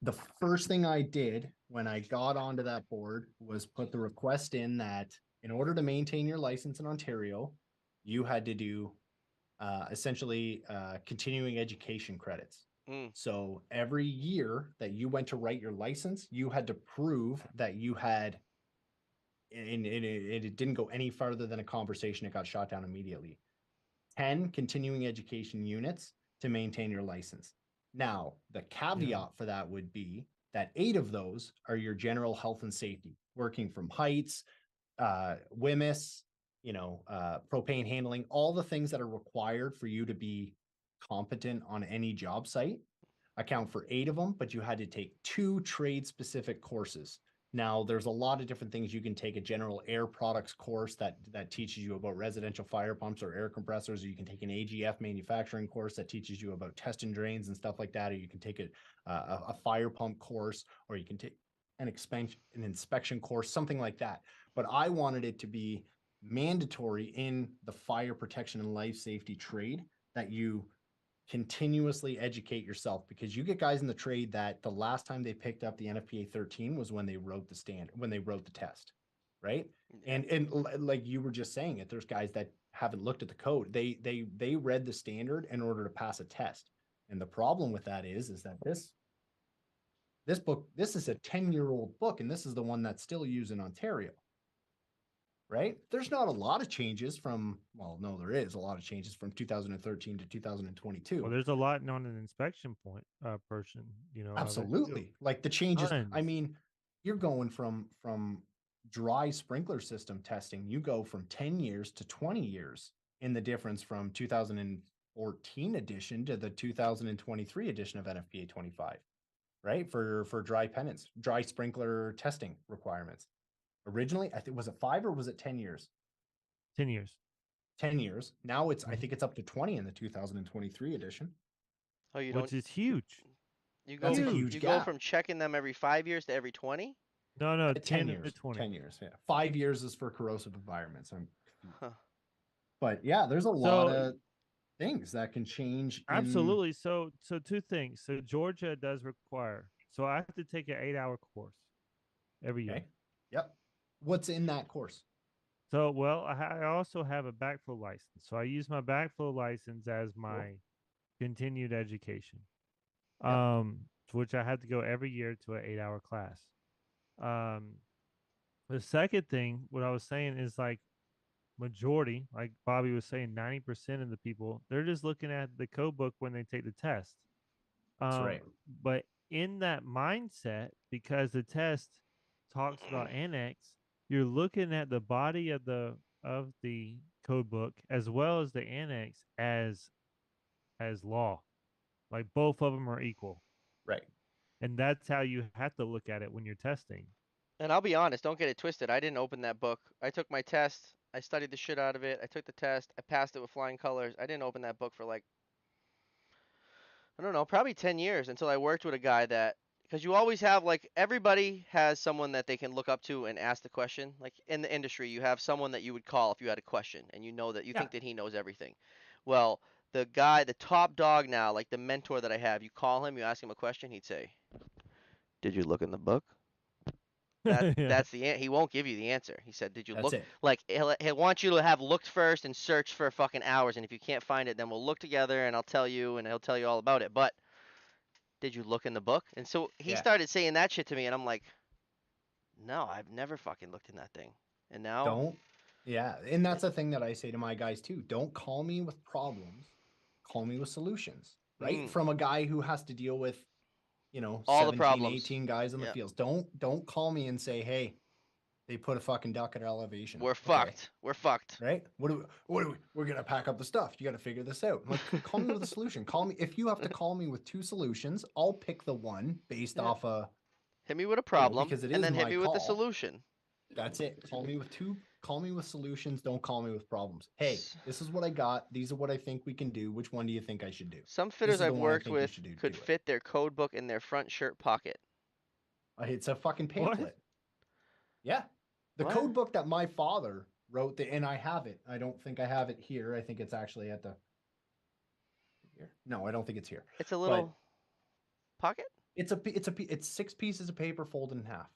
The first thing I did when I got onto that board was put the request in that in order to maintain your license in Ontario, you had to do essentially continuing education credits. Mm. So every year that you went to write your license, you had to prove that you had, and it didn't go any farther than a conversation. It got shot down immediately. 10 continuing education units to maintain your license. Now, the caveat for that would be that 8 of those are your general health and safety, working from heights, WMIS, propane handling, all the things that are required for you to be competent on any job site. Account for 8 of them, but you had to take 2 trade specific courses. Now, there's a lot of different things you can take. A general air products course that teaches you about residential fire pumps or air compressors, or you can take an AGF manufacturing course that teaches you about test and drains and stuff like that, or you can take a fire pump course, or you can take an inspection course, something like that. But I wanted it to be mandatory in the fire protection and life safety trade that you continuously educate yourself, because you get guys in the trade that the last time they picked up the NFPA 13 was when they wrote the test, right? Yeah. And like you were just saying it, there's guys that haven't looked at the code. They read the standard in order to pass a test. And the problem with that is that this book, this is a 10-year-old book, and this is the one that's still used in Ontario. Right? There's not a lot of changes no, there is a lot of changes from 2013 to 2022. Well, there's a lot on an inspection point person, Absolutely. Like the changes. Tons. I mean, you're going from dry sprinkler system testing, you go from 10 years to 20 years in the difference from 2014 edition to the 2023 edition of NFPA 25, right? For dry sprinkler testing requirements. Originally, I think, was it 5 or was it 10 years? 10 years. 10 years. Now I Mhm. think it's up to 20 in the 2023 edition. Oh, you don't. Which is huge. You That's go. a Huge. huge You go gap. from checking them every 5 years to every 20. No, no, 10 10 to years. 20. 10 years. Yeah. 5 years is for corrosive environments. Huh. But yeah, there's a lot So of things that can change in. absolutely. So two things. So Georgia does require. So I have to take an 8-hour course every year. Okay. Yep. What's in that course? So well, I also have a backflow license. So I use my backflow license as Cool. my continued education. Yep. To which I have to go every year to an 8-hour class. Um, the second thing, what I was saying is like majority, like Bobby was saying, 90% of the people, they're just looking at the code book when they take the test. That's right. But in that mindset, because the test talks about annex, you're looking at the body of the code book as well as the annex as law. Like both of them are equal. Right. And that's how you have to look at it when you're testing. And I'll be honest, don't get it twisted. I didn't open that book. I took my test. I studied the shit out of it. I took the test. I passed it with flying colors. I didn't open that book for like, I don't know, probably 10 years until I worked with a guy that, because you always have, like, everybody has someone that they can look up to and ask the question. Like in the industry, you have someone that you would call if you had a question and you know that you Yeah. think that he knows everything. Well, the guy, the top dog now, like the mentor that I have, you call him, you ask him a question, he'd say, "Did you look in the book?" That Yeah. that's the he won't give you the answer. He said, "Did you That's look?" it. Like he'll want you to have looked first and searched for fucking hours, and if you can't find it, then we'll look together and I'll tell you and he'll tell you all about it. But did you look in the book? And so he Yeah. started saying that shit to me, and I'm like, no, I've never fucking looked in that thing. And now, Don't. Yeah. And that's the thing that I say to my guys too. Don't call me with problems. Call me with solutions. Right. mm, From a guy who has to deal with, all the 17, problems. 18 guys in the Yeah, fields. Don't call me and say, hey, they put a fucking duck at elevation. we're Okay. fucked. We're fucked. Right? We're gonna pack up the stuff. You gotta figure this out. Like, call me with a solution. Call me if you have to call me with two solutions, I'll pick the one based Yeah, off a, hit me with a problem, because it and is then hit my me with the call. solution. That's it. Call me with solutions. Don't call me with problems. Hey, S- this is what I got. These are what I think we can do. Which one do you think I should do? Some This fitters is the I've one I worked think you with should do. could Do it. fit their code book in their front shirt pocket. It's a fucking What? pamphlet. Yeah. The What? code book that my father wrote, and I have it. I don't think I have it here. I think it's actually at the here. No, I don't think it's here. It's a But little pocket it's 6 pieces of paper folded in half.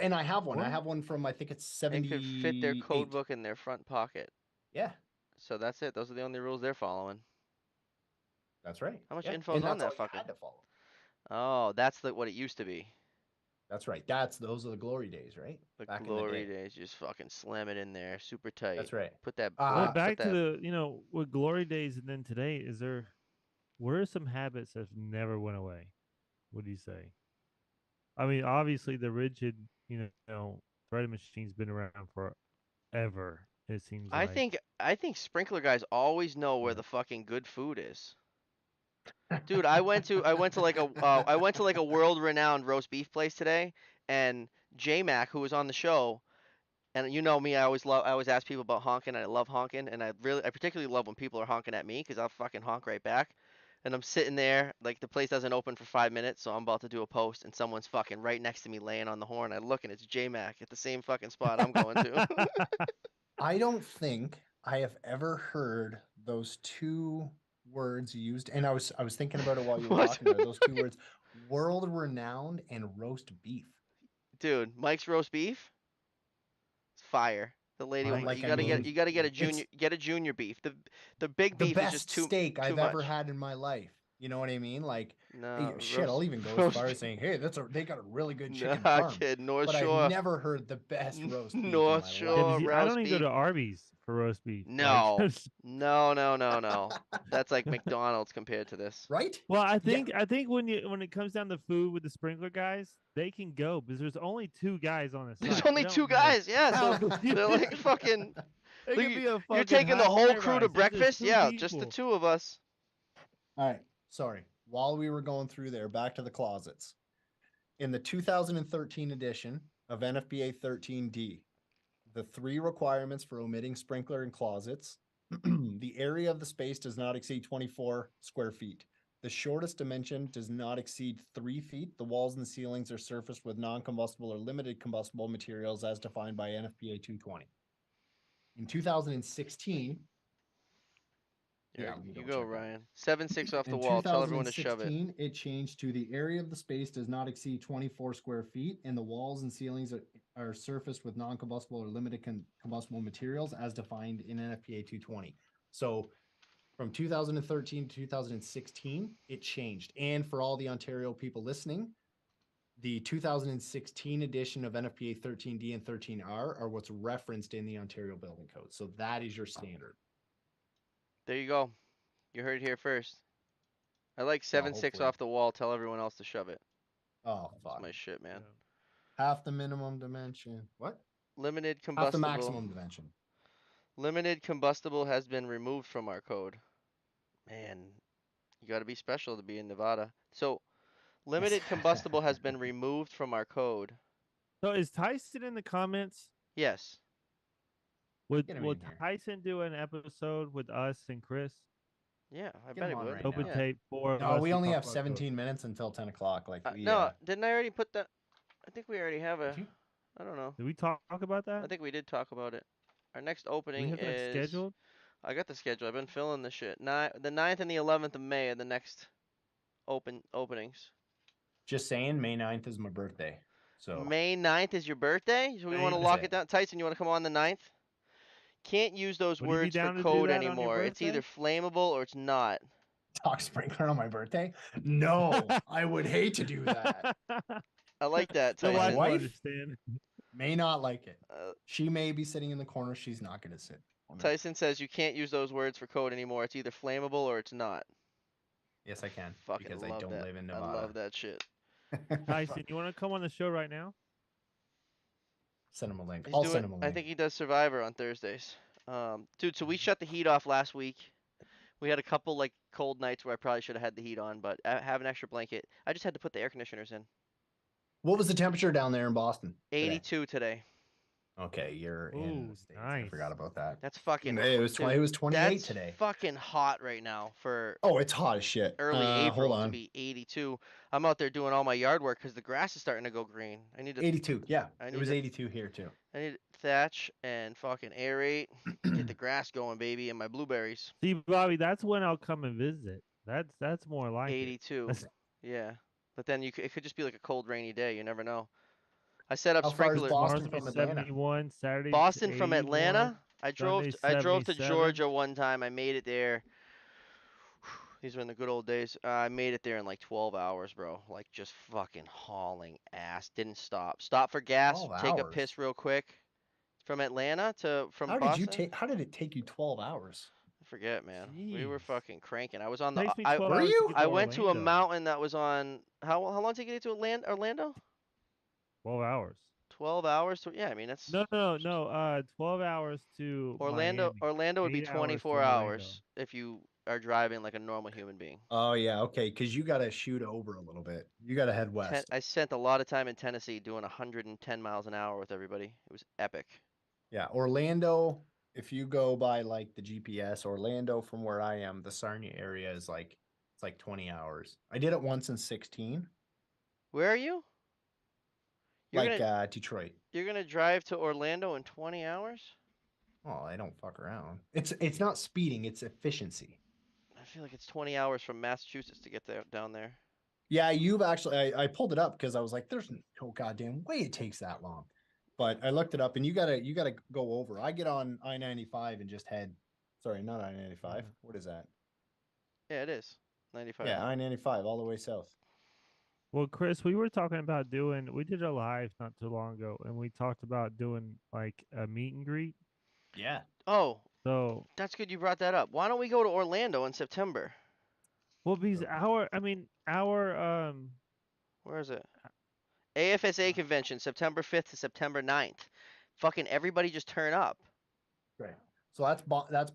And I have one. I What? have one from, I think it's and could fit their code 78. book in their front pocket. Yeah, So that's it. Those are the only rules they're following. that's right. How much Yeah, info's and on that's all that you fucker? had to follow. Oh, that's what it used to be. That's right. Those are the glory days, right? The Back in the glory day. days, just fucking slam it in there, super tight. That's right. Put that Well, Uh put back to that. the, with glory days and then today, what are some habits that never went away? What do you say? I mean, obviously the rigid, threaded machine's been around forever, it seems like. I think sprinkler guys always know where But the fucking good food is. Dude, I went to like a I went to like a world renowned roast beef place today, and J Mac, who was on the show, and you know me, I always ask people about honking, and I love honking, and I particularly love when people are honking at me because I'll fucking honk right back. And I'm sitting there, like the place doesn't open for 5 minutes, so I'm about to do a post, and someone's fucking right next to me laying on the horn. I look and it's J Mac at the same fucking spot I'm going to. I don't think I have ever heard those two words used, and I was thinking about it while you were What? talking about it, those two words, world renowned and roast beef. Dude, Mike's roast beef, it's fire. The lady will But Mike's like, you I gotta roast mean, you gotta get a beef. it's junior beef. The big the beef is just best too steak too I've ever much. had in my life. You know what I mean? Like, No, shit, I'll even go as roast far as beef. saying, hey, they got a really good chicken Nah, parm. kid, North But I've Shore, never heard the best roast beef in North my Yeah, life. but Shore see, I don't roast even go beef. to Arby's for roast beef. Like, No, no. That's like McDonald's compared to this. Right? well, I Yeah. think when it comes down to food with the sprinkler guys, they can go because there's only two guys on the There's site. It only don't two matter guys, yeah. So how they're like fucking. it Like could be a you're fucking taking the whole high crew to rise. It's just breakfast? two Yeah, just the people. two of us. All right. Sorry. While we were going through there, back to the closets. In the 2013 edition of NFPA 13D, the 3 requirements for omitting sprinkler and closets. The area of the space does not exceed 24 square feet. The shortest dimension does not exceed 3 feet. The walls and ceilings are surfaced with non-combustible or limited combustible materials as defined by NFPA 220. In 2016, yeah, let me You double go, check that. Ryan. 7-6 off the In wall. Tell everyone to shove it. 2016, it changed to the area of the space does not exceed 24 square feet, and the walls and ceilings are surfaced with non-combustible or limited combustible materials as defined in NFPA 220. So from 2013 to 2016, it changed. And for all the Ontario people listening, the 2016 edition of NFPA 13D and 13R are what's referenced in the Ontario Building Code. So that is your standard. There you go. You heard it here first. I like Well, 7-6 hopefully. off the wall. Tell everyone else to shove it. Oh, That's fuck. my shit, man. Half the minimum dimension. What? Limited Half the combustible. maximum dimension. Limited combustible has been removed from our code. Man, you got to be special to be in Nevada. So, limited combustible has been removed from our code. So is Tyson in the comments? Yes. Would Get him will in here. Tyson do an episode with us and Chris? Yeah, I Get bet him he on would. right Open now. Yeah. tape for No, us. we to only talk have about 17 minutes until 10 o'clock. Like we No, didn't I already put that? I think we already have a. did you? I don't know. Did we talk about I that? think we did talk about it. Our next Do we opening have that is. scheduled? I got the schedule. I've been filling the shit. The 9th and the 11th of May are the next openings. Just saying, May 9th is my birthday. So May 9th is your birthday, so we want to is lock it? it down. Tyson, you want to come on the 9th? Can't use those Would you be words for down to do code that on your anymore. It's either birthday? flammable or it's not. Talk sprinkler on my birthday? No, I would hate to do that. I like that, The My wife Tyson. will wife understand. may not like it. Uh, She may be sitting in the corner. She's not going to sit. Tyson says you can't use those words for code anymore. It's either flammable or it's not. Yes, I can Fucking because I love don't that. live in I Nevada. love that shit. Tyson, you want to come on the show right now? Send him a link. He's I'll doing. send him a I link. think he does Survivor on Thursdays. Dude, so we shut the heat off last week. We had a couple like cold nights where I probably should have had the heat on, but I have an extra blanket. I just had to put the air conditioners in. What was the temperature down there in Boston? Today? 82 today. Okay, you're in Ooh, the States. I nice. forgot about that. That's fucking. It was Dude, 28 that's today. fucking hot right now for Oh, it's hot as shit. early Hold April to on. be 82. I'm out there doing all my yard work because the grass is starting to go green. I need to. 82. Yeah, I it need was to. 82 here too. I need to thatch and fucking aerate, get the grass going, baby, and my blueberries. See, Bobby, that's when I'll come and visit. That's more like it. 82. That's- Yeah, but then it could just be like a cold, rainy day. You never know. I set up How far is sprinkler. Boston Tomorrow's gonna from be Atlanta? 71. Saturday Boston from 81. Atlanta. I Sunday drove to 77. Georgia one time. I made it there. These were in the good old days. I made it there in like 12 hours, bro. Like just fucking hauling ass. Didn't stop. Stop for gas. 12 Take a hours. piss real quick. From Atlanta to from How did you Boston. take? How did it take you 12 hours? I forget, man. We were Jeez. fucking cranking. I was on the. Takes me I 12 Were hours to you? get to I went to a Orlando. mountain that was on. How long did you get to Orlando? 12 hours. 12 hours. Yeah, I mean that's No. 12 hours to Orlando. Miami. Orlando would be 8 hours to 24 Orlando. hours if you are driving like a normal human being. Oh yeah, okay. Because you got to shoot over a little bit. You got to head west. I spent a lot of time in Tennessee doing 110 miles an hour with everybody. It was epic. Yeah, Orlando. If you go by like the GPS, Orlando from where I am, the Sarnia area is like it's like 20 hours. I did it once in 16, Where are you? You're like gonna Detroit. you're gonna drive to Orlando in 20 hours? Oh, I don't fuck around. It's not speeding, it's efficiency. I feel like it's 20 hours from Massachusetts to get there down there. Yeah, you've actually I pulled it up because I was like, there's no goddamn way it takes that long. But I looked it up and you gotta go over. I get on I-95 and just head sorry, not I-95. What is that? Yeah, it is. 95. Yeah, I-95 all the way south. Well, Chris, we were talking about we did a live not too long ago, and we talked about doing like a meet and greet. Yeah. Oh, So, that's good you brought that up. Why don't we go to Orlando in September? well, because our Where is it? AFSA convention, September 5th to September 9th. Fucking everybody just turn up. Right. So that's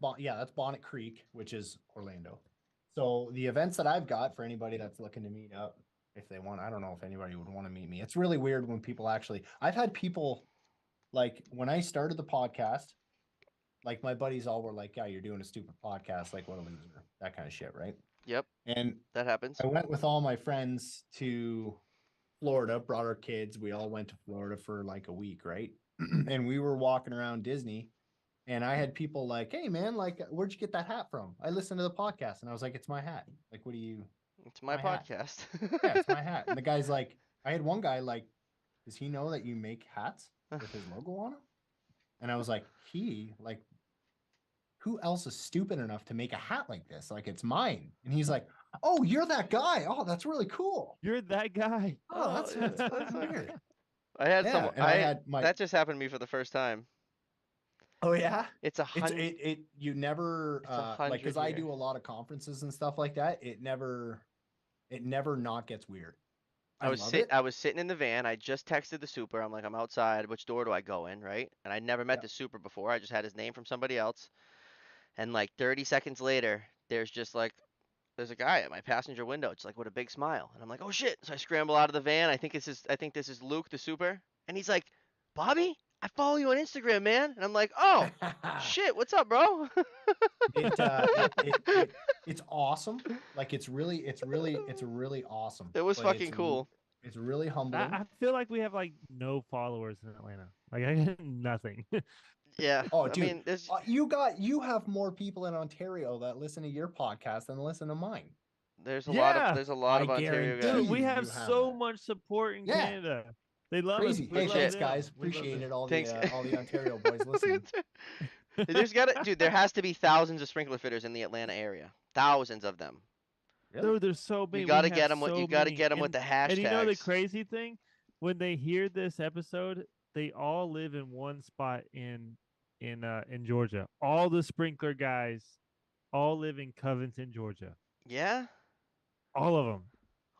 Bonnet Creek, which is Orlando. So the events that I've got for anybody that's looking to meet up, if they want, I don't know if anybody would want to meet me. It's really weird when people actually. I've had people like when I started the podcast, like my buddies all were like, "Yeah, you're doing a stupid podcast, like what a loser," that kind of shit, right? Yep, And that happens. I went with all my friends to Florida, brought our kids. We all went to Florida for like a week, right? And we were walking around Disney, and I had people like, "Hey, man, like, where'd you get that hat from?" I listened to the podcast, and I was like, "It's my hat. Like, what do you? It's my My hat? podcast. Yeah, it's my hat." And the guy's like, I had one guy like, "Does he know that you make hats with his logo on them?" And I was like, "He like." Who else is stupid enough to make a hat like this? Like it's mine. And he's like, "Oh, you're that guy. Oh, that's really cool. You're that guy. Oh, Oh, yeah, that's that's weird." I had some. Yeah, and I I had my That just happened to me for the first time. oh yeah. It's a It's hundred. it you never It's a like because hundred I here. do a lot of conferences and stuff like that. It never not gets weird. I love it. I was sitting in the van. I just texted the super. I'm like, I'm outside. Which door do I go in, right? And I never met Yeah. the super before. I just had his name from somebody else. And like 30 seconds later, there's a guy at my passenger window, just like with a big smile. And I'm like, oh shit. So I scramble out of the van. I think this is Luke, the super. And he's like, Bobby, I follow you on Instagram, man. And I'm like, oh shit, what's up, bro? It's awesome. Like it's really awesome. It was But fucking cool. it's really I, humbling. I feel like we have like no followers in Atlanta. Like I got nothing. Yeah. Oh, I dude, mean, there's you have more people in Ontario that listen to your podcast than listen to mine. Yeah, there's a lot I of Ontario guarantee dude, guys. we you, have you have so that. much support in Yeah, Canada. They love us. crazy. We Hey, love Shit. thanks, them. guys. We love Appreciate them. it. All the Thanks. all the Ontario boys listening. Dude, there has to be thousands of sprinkler fitters in the Atlanta area. Thousands of them. Really? Dude, there's so You many. got We to have get them with so many. the And you know the hashtags. crazy thing? When they hear this episode, they all live in one spot in Georgia. All the sprinkler guys all live in Covington, Georgia. Yeah? All of them.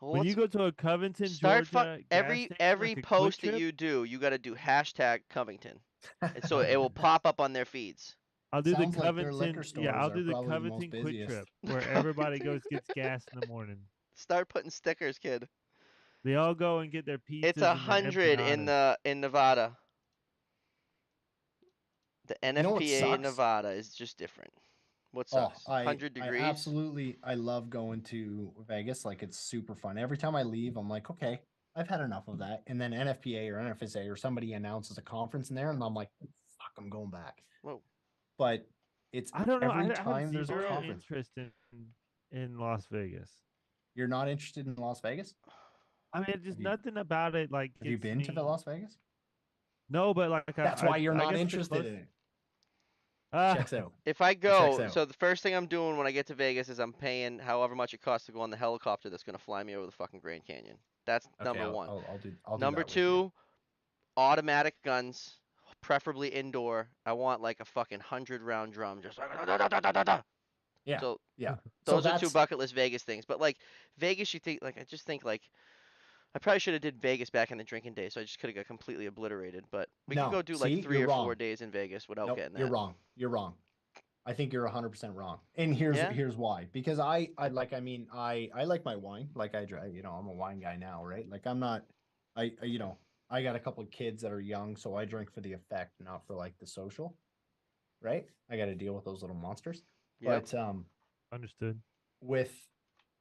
Well, When you let's go to a Covington, start Georgia gas station, every like a quick post that trip, you do, you got to do hashtag Covington. And so it will pop up on their feeds. I'll do the Sounds like their liquor Covington. Yeah, stores I'll are do the probably the most Covington quick busiest. trip where everybody goes gets gas in the morning. Start putting stickers, kid. They all go and get their It's pizzas a and their hundred empanadas. in Nevada. The You know what NFPA in sucks? Nevada is just different. What Oh, sucks? I 100 I degrees? absolutely I love going to Vegas. Like it's super fun. Every time I leave, I'm like, okay, I've had enough of that. And then NFPA or NFSA or somebody announces a conference in there, and I'm like, fuck, I'm going back. Whoa. But it's I don't know. every I have time there's a zero conference. interest in Las Vegas. You're not interested in Las Vegas? I mean, just Have you nothing about it like have you gets been to me. Las Vegas? No, but like That's why you're I not guess interested in it. Ah, Checks out. If I Checks go, out. so the first thing I'm doing when I get to Vegas is I'm paying however much it costs to go on the helicopter that's going to fly me over the fucking Grand Canyon. That's Okay, number I'll one. I'll, I'll do I'll do Number that with you. two, automatic guns, preferably indoor. I want like a fucking 100 round drum, just like da, da, da, da, da, da. Yeah. So Yeah. So those are two that's bucket list Vegas things. But like Vegas, you think like I just think like I probably should have did Vegas back in the drinking days, so I just could have got completely obliterated. But we could no. go do like See, 3 you're or 4 wrong. days in Vegas without Nope, getting you're that. wrong. You're wrong. I think you're 100% wrong. And here's Yeah? here's why. Because I like I mean I like my wine. Like I drive, I'm a wine guy now, right? Like I'm not I got a couple of kids that are young, so I drink for the effect, not for like the social, right? I got to deal with those little monsters. Yep. But understood. with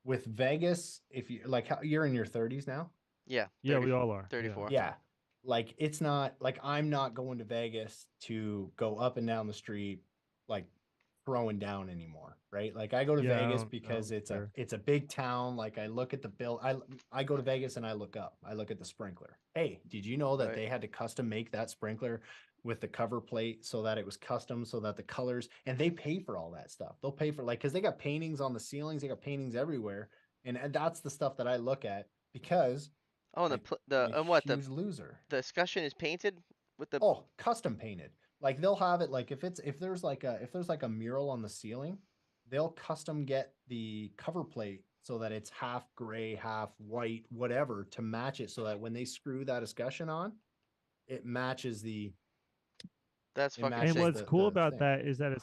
with Vegas, if you like you're in your 30s now. Yeah. Yeah, we all are. 34. Yeah. Like it's not like I'm not going to Vegas to go up and down the street like throwing down anymore, right? Like I go to Yeah, Vegas I because don't it's a care. it's a big town. Like I look at the bill. I go to Vegas and I look up. I look at the sprinkler. Hey, did you know that Right. they had to custom make that sprinkler with the cover plate so that it was custom, so that the colors, and they pay for all that stuff. They'll pay for like because they got paintings on the ceilings, they got paintings everywhere, and that's the stuff that I look at because Oh, and I'm the a and what huge loser. the escutcheon is painted with the Oh, custom painted. Like they'll have it like if there's like a mural on the ceiling, they'll custom get the cover plate so that it's half gray, half white, whatever, to match it so that when they screw that escutcheon on, it matches the that's it fucking And matches sick. what's the cool the about thing. that is that a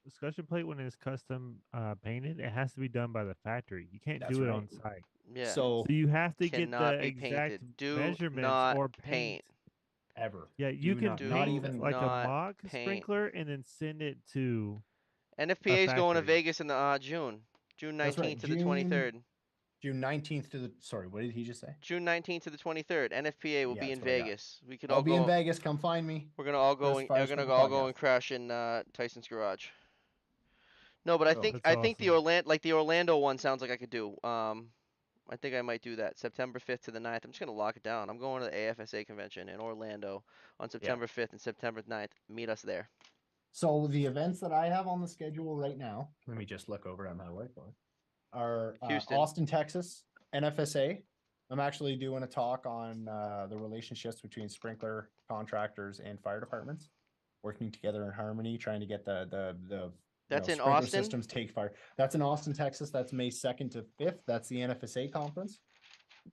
discussion plate when it's custom painted, it has to be done by the factory. You can't That's do it right. on site. Yeah. So So you have to get the Cannot be exact painted. Do measurements not or paint. paint ever. Yeah, you can Not paint Do even. like a not mock paint. sprinkler and then send it to a NFPA is going to factory. Vegas in the June That's right. 19th to the 23rd. June 19th to the. Sorry, what did he just say? June 19th to the 23rd. NFPA will Yeah, be in that's what I got. Vegas. We could I'll all be in go. Vegas. Come find me. We're gonna all go. Chris And, Fire we're gonna Sprinkler all go Podcast. and crash in Tyson's garage. No, but I Oh, think That's I think the awesome. Orlando one sounds like I could do. I think I might do that September 5th to the 9th. I'm just gonna lock it down. I'm going to the AFSA convention in Orlando on yeah. September 5th and September 9th. Meet us there. So the events that I have on the schedule right now, let me just look over at my whiteboard, are Houston. Austin, Texas, NFSA. I'm actually doing a talk on the relationships between sprinkler contractors and fire departments working together in harmony, trying to get the That's in sprinkler Austin. systems take fire. That's in Austin, Texas. That's May 2nd to 5th. That's the NFSA conference.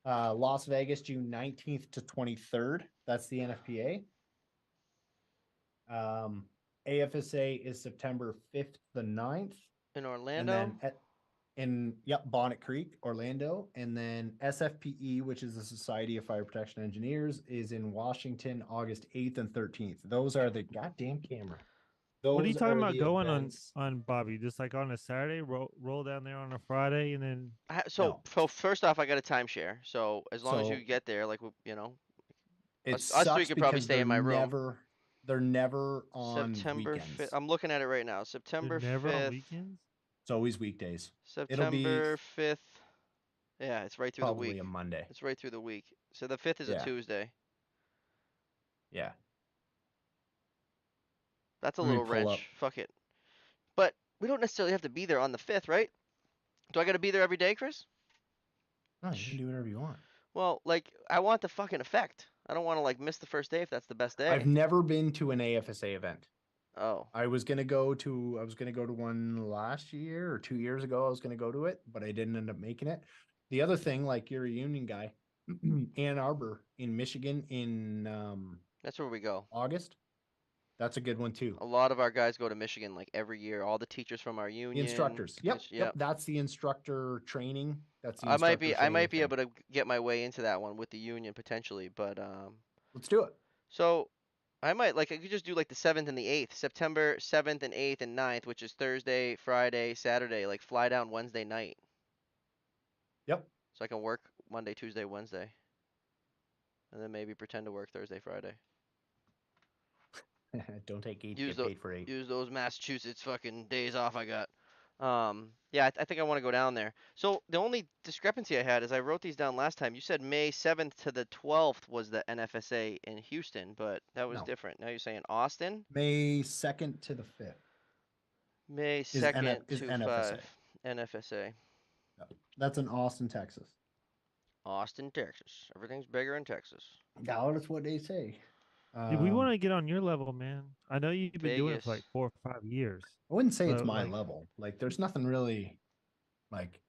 Las Vegas, June 19th to 23rd. That's the NFPA. AFSA is September 5th to the 9th. In And Orlando. then Bonnet Creek, Orlando. And then SFPE, which is the Society of Fire Protection Engineers, is in Washington, August 8th and 13th. Those are the goddamn camera. What are you Those talking are about the going events. on Bobby? Just like on a Saturday, roll down there on a Friday, and then So, No. first off, I got a timeshare. So as long as you So get there, like it us three sucks could probably because stay in my room. they're never on September 5th. weekends. I'm looking at it right now. they're September never on 5th. weekends. It's always weekdays. It'll be September 5th. Yeah, it's right through the probably week. a Monday. It's right through the week. So the 5th is a Yeah. Tuesday. Yeah. That's a Let me little pull up. wrench. Fuck it. But we don't necessarily have to be there on the 5th, right? Do I got to be there every day, Chris? No, you can do whatever you want. Well, like I want the fucking effect. I don't want to like miss the first day if that's the best I've day. never been to an AFSA event. Oh, I was gonna go to one last year or 2 years ago. I was gonna go to it, but I didn't end up making it. The other thing, like you're a union guy, Ann Arbor in Michigan in that's where we go. August. That's a good one too. A lot of our guys go to Michigan like every year. All the teachers from our The union. instructors. Yep, Yep. That's the instructor training. That's the I might instructor be I training might be thing. able to get my way into that one with the union potentially, but Let's do it. so I might like I could just do like the 7th and the 8th, September 7th and 8th and 9th, which is Thursday, Friday, Saturday, like fly down Wednesday night. Yep. So I can work Monday, Tuesday, Wednesday. And then maybe pretend to work Thursday, Friday. Don't take 8 to Use get the paid for 8. use those Massachusetts fucking days off I got. Yeah, I think I want to go down there. So the only discrepancy I had is I wrote these down last time. You said May 7th to the 12th was the NFSA in Houston, but that was No. different. Now you're saying Austin? May 2nd to the 5th May is 2nd is to NFSA. 5 NFSA. Yep. That's in Austin, Texas. Austin, Texas. Everything's bigger in Texas. Yeah, that's what they say. Dude, we want to get on your level, man. I know you've been doing it for Vegas. like 4 or 5 years, I wouldn't say it's but my like, level. Like, there's nothing really like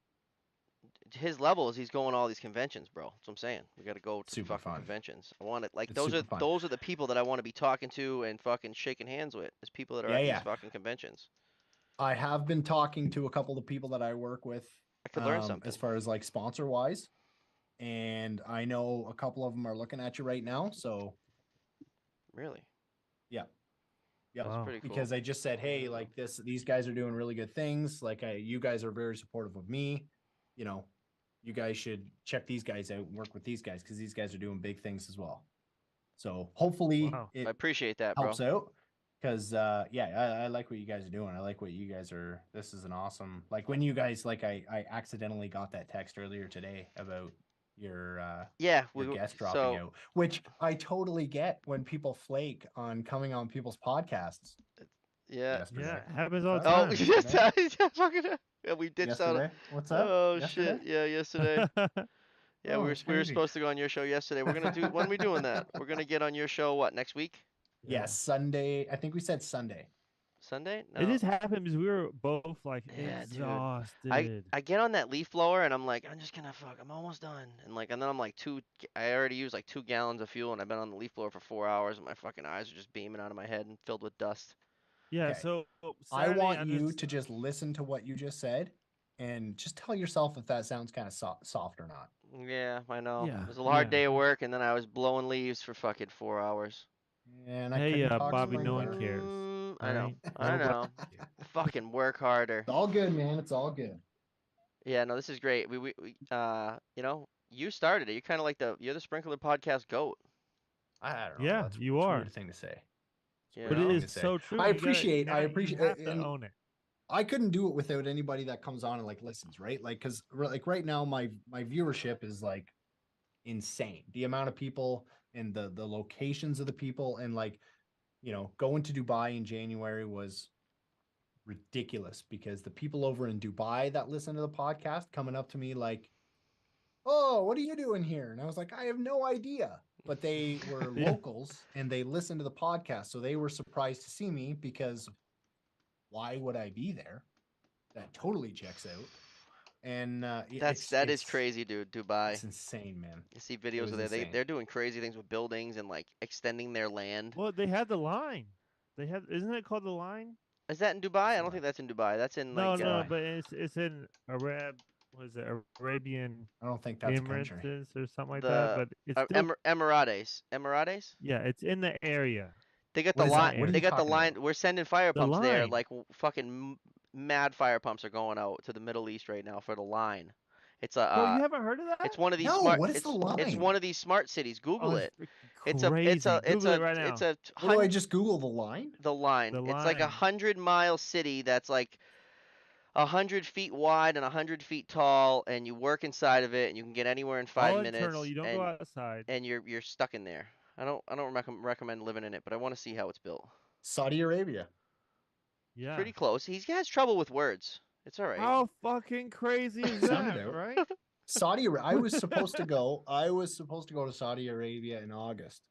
His level is he's going to all these conventions, bro. That's what I'm saying. We got to go to the super fucking fun. conventions. I want it like It's super fun. those are the people that I want to be talking to and fucking shaking hands with. Is people that are Yeah, at these yeah. fucking conventions. I have been talking to a couple of people that I work with I could learn something. as far as like sponsor wise. And I know a couple of them are looking at you right now. So Really? yeah. Yeah. That's wow. pretty cool. Because I just said, hey, like these guys are doing really good things. Like you guys are very supportive of me. You know, you guys should check these guys out and work with these guys because these guys are doing big things as well. So hopefully Wow. I it appreciate that, bro. helps out. Because yeah, I like what you guys are doing. I like what you guys are. This is an awesome. Like when you guys like I accidentally got that text earlier today about your Yeah, guest dropping so out, which I totally get when people flake on coming on people's podcasts. yeah. Yesterday. Yeah, happens all the Oh, time. yes, yeah, fucking yeah, we ditched out. Yesterday. What's up? Oh Yesterday? shit, yeah, yesterday. Yeah, Oh, we it's were crazy. supposed to go on your show yesterday. We're gonna do when are we doing that? We're gonna get on your show what next week? Yeah. Yes, Sunday. I think we said Sunday. Sunday? It No. just happened because we were both like Yeah, dude. exhausted. I get on that leaf blower and I'm like, I'm just gonna fuck. I'm almost done. And then I'm like I already used like 2 gallons of fuel and I've been on the leaf blower for 4 hours and my fucking eyes are just beaming out of my head and filled with dust. Yeah, Okay. so I Saturday want I'm you just to just listen to what you just said and just tell yourself if that sounds kind of soft or not. Yeah, I know. Yeah, It was a hard yeah. day of work, and then I was blowing leaves for fucking 4 hours. And I Hey, couldn't talk Bobby, no one sprinkler. cares. All I know. right, I nobody know. cares. Fucking work harder. It's all good, man. It's all good. Yeah, no, this is great. You started it. You're kind of like you're the sprinkler podcast goat. I don't know. Yeah, That's you a are. weird thing to say. It's a You But weird it know? thing is to say. so true. I You gotta appreciate. I now. You appreciate, have to and own it. I couldn't do it without anybody that comes on and like listens, right? Like, because like right now, my viewership is like insane. The amount of people and the locations of the people, and like, going to Dubai in January was ridiculous because the people over in Dubai that listen to the podcast coming up to me like, "Oh, what are you doing here?" And I was like, "I have no idea." But they were Yeah. locals and they listened to the podcast, so they were surprised to see me because why would I be there? That totally checks out. And That's it's that is it's crazy, dude. Dubai. it's insane, man. You see It videos was of there. insane. They're doing crazy things with buildings and like extending their land. Well, they had the line. They had. Isn't it called the line? Is that in Dubai? It's I a don't think lot. that's in Dubai. That's in No, like no, Dubai. but it's in Arab. Was it Arabian I don't think that's a country. Emirates or something like that? the But it's still. Emirates. Emirates. Yeah, it's in the area. They got What the is In the line. that? What are area. you They got the talking line. about? We're sending fire The pumps there. line. Like fucking mad fire pumps are going out to the Middle East right now for the line. It's a Bro, you haven't heard of it's that? one of these No, smart. what is the It's line? one of these smart cities. Oh, Google it's it. freaking It's crazy. a it's Google it a right it's now. a What do I hundred just Google the line? the line. The It's like a line. 100-mile city that's like 100 feet wide and 100 feet tall, and you work inside of it, and you can get anywhere in five All internal. minutes, You don't go outside. and you're stuck in there. I don't recommend living in it, but I want to see how it's built. Saudi Arabia. Yeah. Pretty close. He has trouble with words. It's all right. How fucking crazy is Sound it that, out. right? I was supposed to go. I was supposed to go to Saudi Arabia in August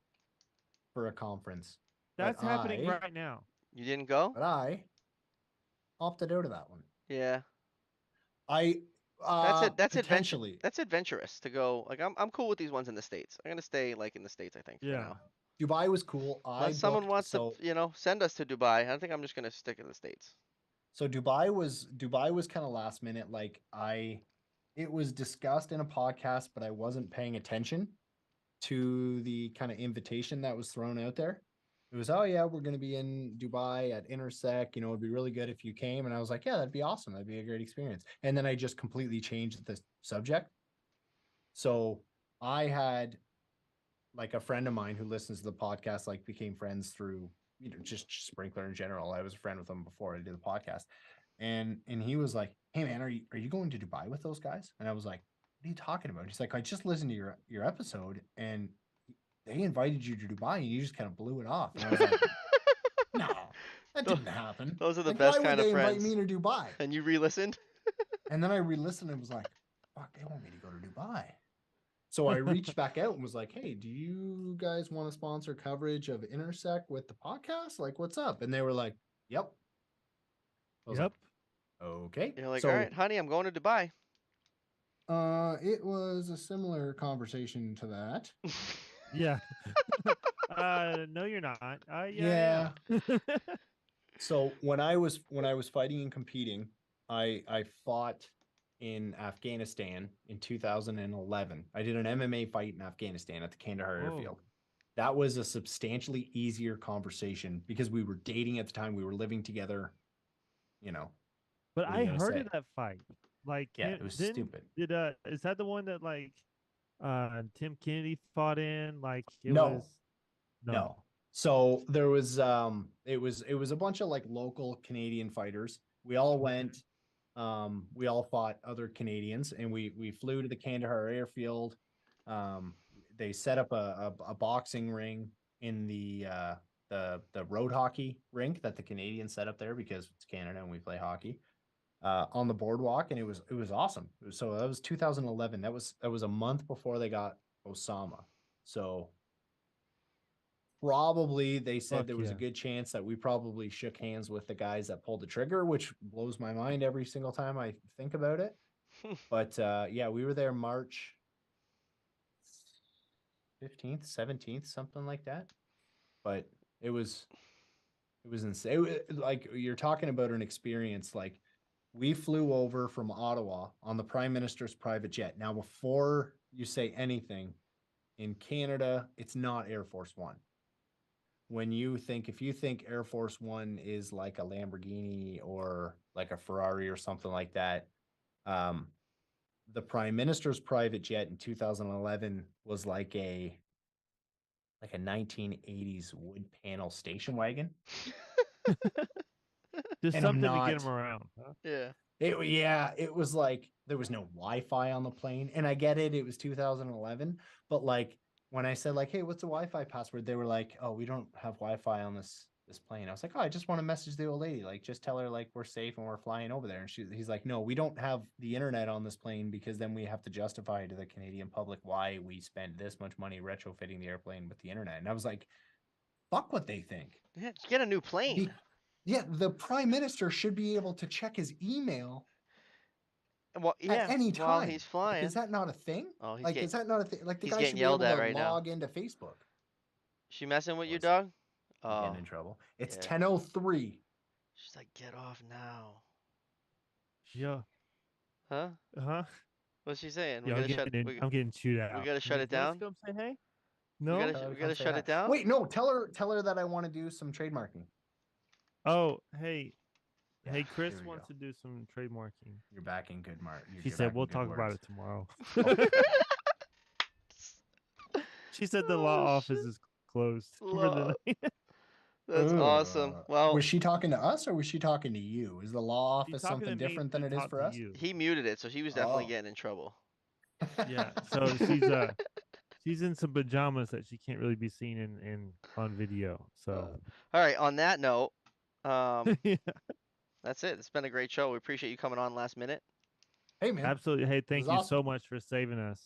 for a conference, but That's happening right now. You didn't go? I opted out of that one. Yeah. I That's it. That's adventure. potentially That's adventurous to go. Like I'm cool with these ones in the States. I'm gonna stay like in the States, I think, for Yeah. now. Dubai was cool. I Unless someone booked wants to, send us to Dubai. I think I'm just gonna stick in the States. so Dubai was kind of last minute. Like it was discussed in a podcast, but I wasn't paying attention to the kind of invitation that was thrown out there. It was, oh yeah, we're going to be in Dubai at Intersec. It'd be really good if you came. And I was like, yeah, that'd be awesome. That'd be a great experience. And then I just completely changed the subject. So I had like a friend of mine who listens to the podcast, like became friends through, just Sprinkler in general. I was a friend with him before I did the podcast. And he was like, hey man, are you going to Dubai with those guys? And I was like, what are you talking about? He's like, I just listened to your episode and they invited you to Dubai and you just kind of blew it off. And I was like, no, that Tho- didn't happen. Those are the Like, why best would kind of they invite friends. me to Dubai? And you re-listened? And then I re-listened and was like, fuck, they want me to go to Dubai. So I reached back out and was like, hey, do you guys want to sponsor coverage of Intersect with the podcast? Like, what's up? And they were like, yep. I was Yep. like, okay. You're like, all So right, honey, I'm going to Dubai. it was a similar conversation to that. Yeah. No, you're not. Yeah. Yeah. So when I was fighting and competing, I fought in Afghanistan in 2011. I did an MMA fight in Afghanistan at the Kandahar Whoa. airfield. That was a substantially easier conversation because we were dating at the time. We were living together. But What are I you gonna heard say? of that fight. Like, Yeah, it was stupid. is that the one that like Tim Kennedy fought in? Like it No. was No. So there was it was a bunch of like local Canadian fighters. We all went, we all fought other Canadians and we flew to the Kandahar airfield. They set up a boxing ring in the road hockey rink that the Canadians set up there because it's Canada and we play hockey. On the boardwalk, and it was awesome. So that was 2011. That was a month before they got Osama. So probably they said Fuck there was a yeah. good chance that we probably shook hands with the guys that pulled the trigger, which blows my mind every single time I think about it. But yeah, we were there March 15th, 17th, something like that. But it was insane. Like you're talking about an experience, like We flew over from Ottawa on the Prime Minister's private jet. Now, before you say anything, in Canada, it's not Air Force One. If you think Air Force One is like a Lamborghini or like a Ferrari or something like that, the Prime Minister's private jet in 2011 was like a 1980s wood panel station wagon. Just And I'm something to get not. them around. Huh? Yeah. It was like there was no Wi-Fi on the plane, and I get it. It was 2011, but like when I said like, "Hey, what's the Wi-Fi password?" They were like, "Oh, we don't have Wi-Fi on this plane." I was like, "Oh, I just want to message the old lady, like just tell her like we're safe and we're flying over there." And he's like, "No, we don't have the internet on this plane because then we have to justify to the Canadian public why we spent this much money retrofitting the airplane with the internet." And I was like, "Fuck what they think." Yeah, just get a new plane. Yeah, the prime minister should be able to check his email Well, at yeah, any while time. he's Like, flying. is that not a thing? Oh, he's Like, getting is that not a thing? Like, the he's guy getting should be yelled able at to right now. log into Facebook. She messing with you, Was dog? I'm getting Oh, in trouble. It's yeah. 10:03. She's like, get off now. Yeah. Huh? Huh? What's she saying? We Yeah, gotta shut. I'm getting chewed We out. gotta You shut it want us to down. come say hey? No? Tell her We to come gotta say shut hi. it down. Wait, no, tell her that I want to do some trademarking. Oh, hey. Yeah, Hey, Chris here we wants go. to do some trademarking. You're back in good mark. She said we'll talk about it tomorrow. Oh. She said the Oh law office shit! is closed for the Love. night. That's awesome. Well, Was she talking to us or was she talking to you? Is the law She's office talking to something me different to than it is talk for to us? you. he muted it, so she was definitely Oh. getting in trouble. Yeah. So she's in some pajamas that she can't really be seen in on video. So All right. On that note, um, yeah, that's it. It's been a great show. We appreciate you coming on last minute. Hey, man. absolutely. Hey, This thank is you awesome. so much for saving us.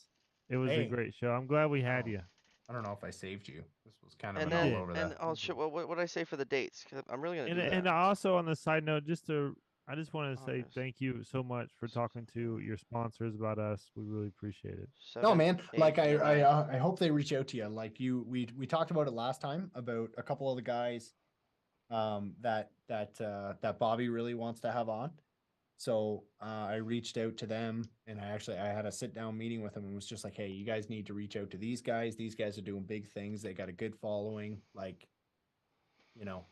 It was a Hey. great show. I'm glad we had Oh, you. I don't know if I saved you. This was kind of And an You all then, did. over and the. oh shit, what did I say for the dates? 'Cause I'm really gonna do that. And also on the side note, I just want to say August thank you so much for talking to your sponsors about us. We really appreciate it. No, 7th, man. Like 8th, and the 9th. I hope they reach out to you. Like we talked about it last time about a couple of the guys, that Bobby really wants to have on. So I reached out to them, and I had a sit down meeting with them, and was just like, hey, you guys need to reach out to these guys. These guys are doing big things. They got a good following. Like,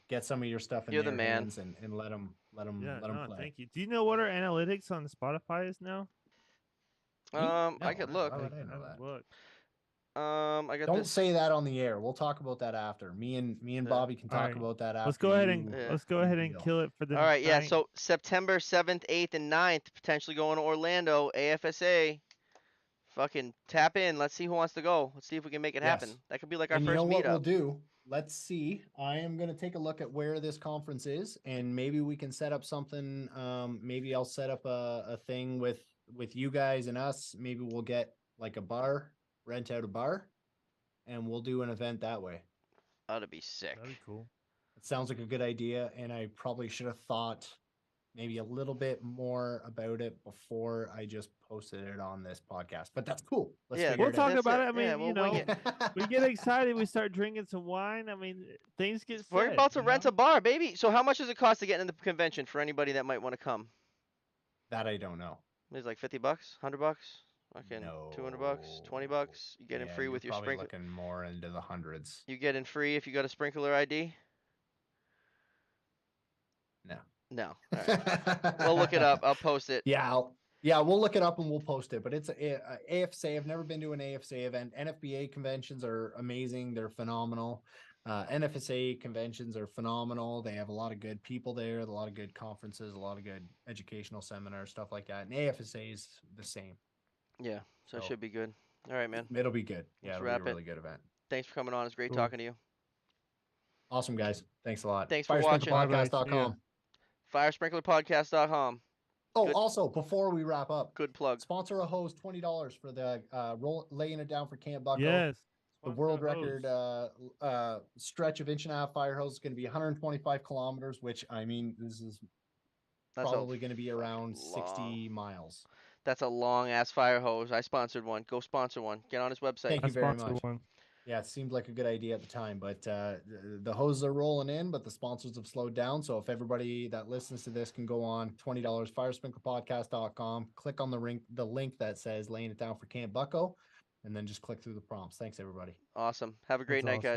get some of your stuff in You're the their man. hands and Yeah, let them no, play. thank you. Do you know what our analytics on Spotify is now? Me? I No, could look. why would I know haven't that? looked. I got Don't this. say that on the air. We'll talk about that after. Me and Uh, Bobby can All talk right. about that Let's after go ahead you. Yeah. let's go do ahead the and deal. kill it for the All right, yeah. night. So September 7th, 8th, and 9th, potentially going to Orlando, AFSA. Fucking tap in. Let's see who wants to go. Let's see if we can make it Yes. happen. That could be like our And you know first what we'll meetup. do? Let's see. I am going to take a look at where this conference is, and maybe we can set up something. Maybe I'll set up a thing with you guys and us. Maybe we'll get like a bar, rent out a bar, and we'll do an event that way. That'd be sick. That'd be cool. It sounds like a good idea, and I probably should have thought maybe a little bit more about it before I just posted it on this podcast. But that's cool. Let's Yeah, figure We'll it out. talk that's about it. it. I Yeah, mean, we'll wing it. we get excited. We start drinking some wine. I mean, things get We're said. about to rent a bar, baby. So how much does it cost to get into the convention for anybody that might want to come? That I don't know. It's like $50, $100, fucking No. $200, $20. You get in Yeah, free you're with your probably sprinkler. looking more into the hundreds. You get in free if you got a sprinkler ID. No. No. All right. We'll look it up. I'll post it. Yeah, we'll look it up and we'll post it. But it's AFSA. I've never been to an AFSA event. NFBA conventions are amazing. They're phenomenal. NFSA conventions are phenomenal. They have a lot of good people there, a lot of good conferences, a lot of good educational seminars, stuff like that. And AFSA is the same. Yeah. So it So should be good. All right, man. it'll be good. Yeah, Let's it'll be a wrap it. really good event. Thanks for coming on. It's great Cool. talking to you. Awesome, guys. Thanks a lot. Thanks for watching. Firesprinklerpodcast.com. Firesprinklerpodcast.com. Oh, Good- also, before we wrap up, Good plug. sponsor a hose, $20 for the laying it down for Camp Bucko. Yes. The Sponsor world a record hose. stretch of 1.5-inch fire hose is going to be 125 kilometers, which I mean, this is That's probably going to be fucking around long. 60 miles. That's a long ass fire hose. I sponsored one. Go sponsor one. Get on his website. Thank I you very sponsor much. one. Yeah, it seemed like a good idea at the time, but the hoses are rolling in, but the sponsors have slowed down. So if everybody that listens to this can go on $20 firesprinklepodcast.com, click on the link that says laying it down for Camp Bucko, and then just click through the prompts. Thanks, everybody. Awesome. Have a great That's night, guys. awesome.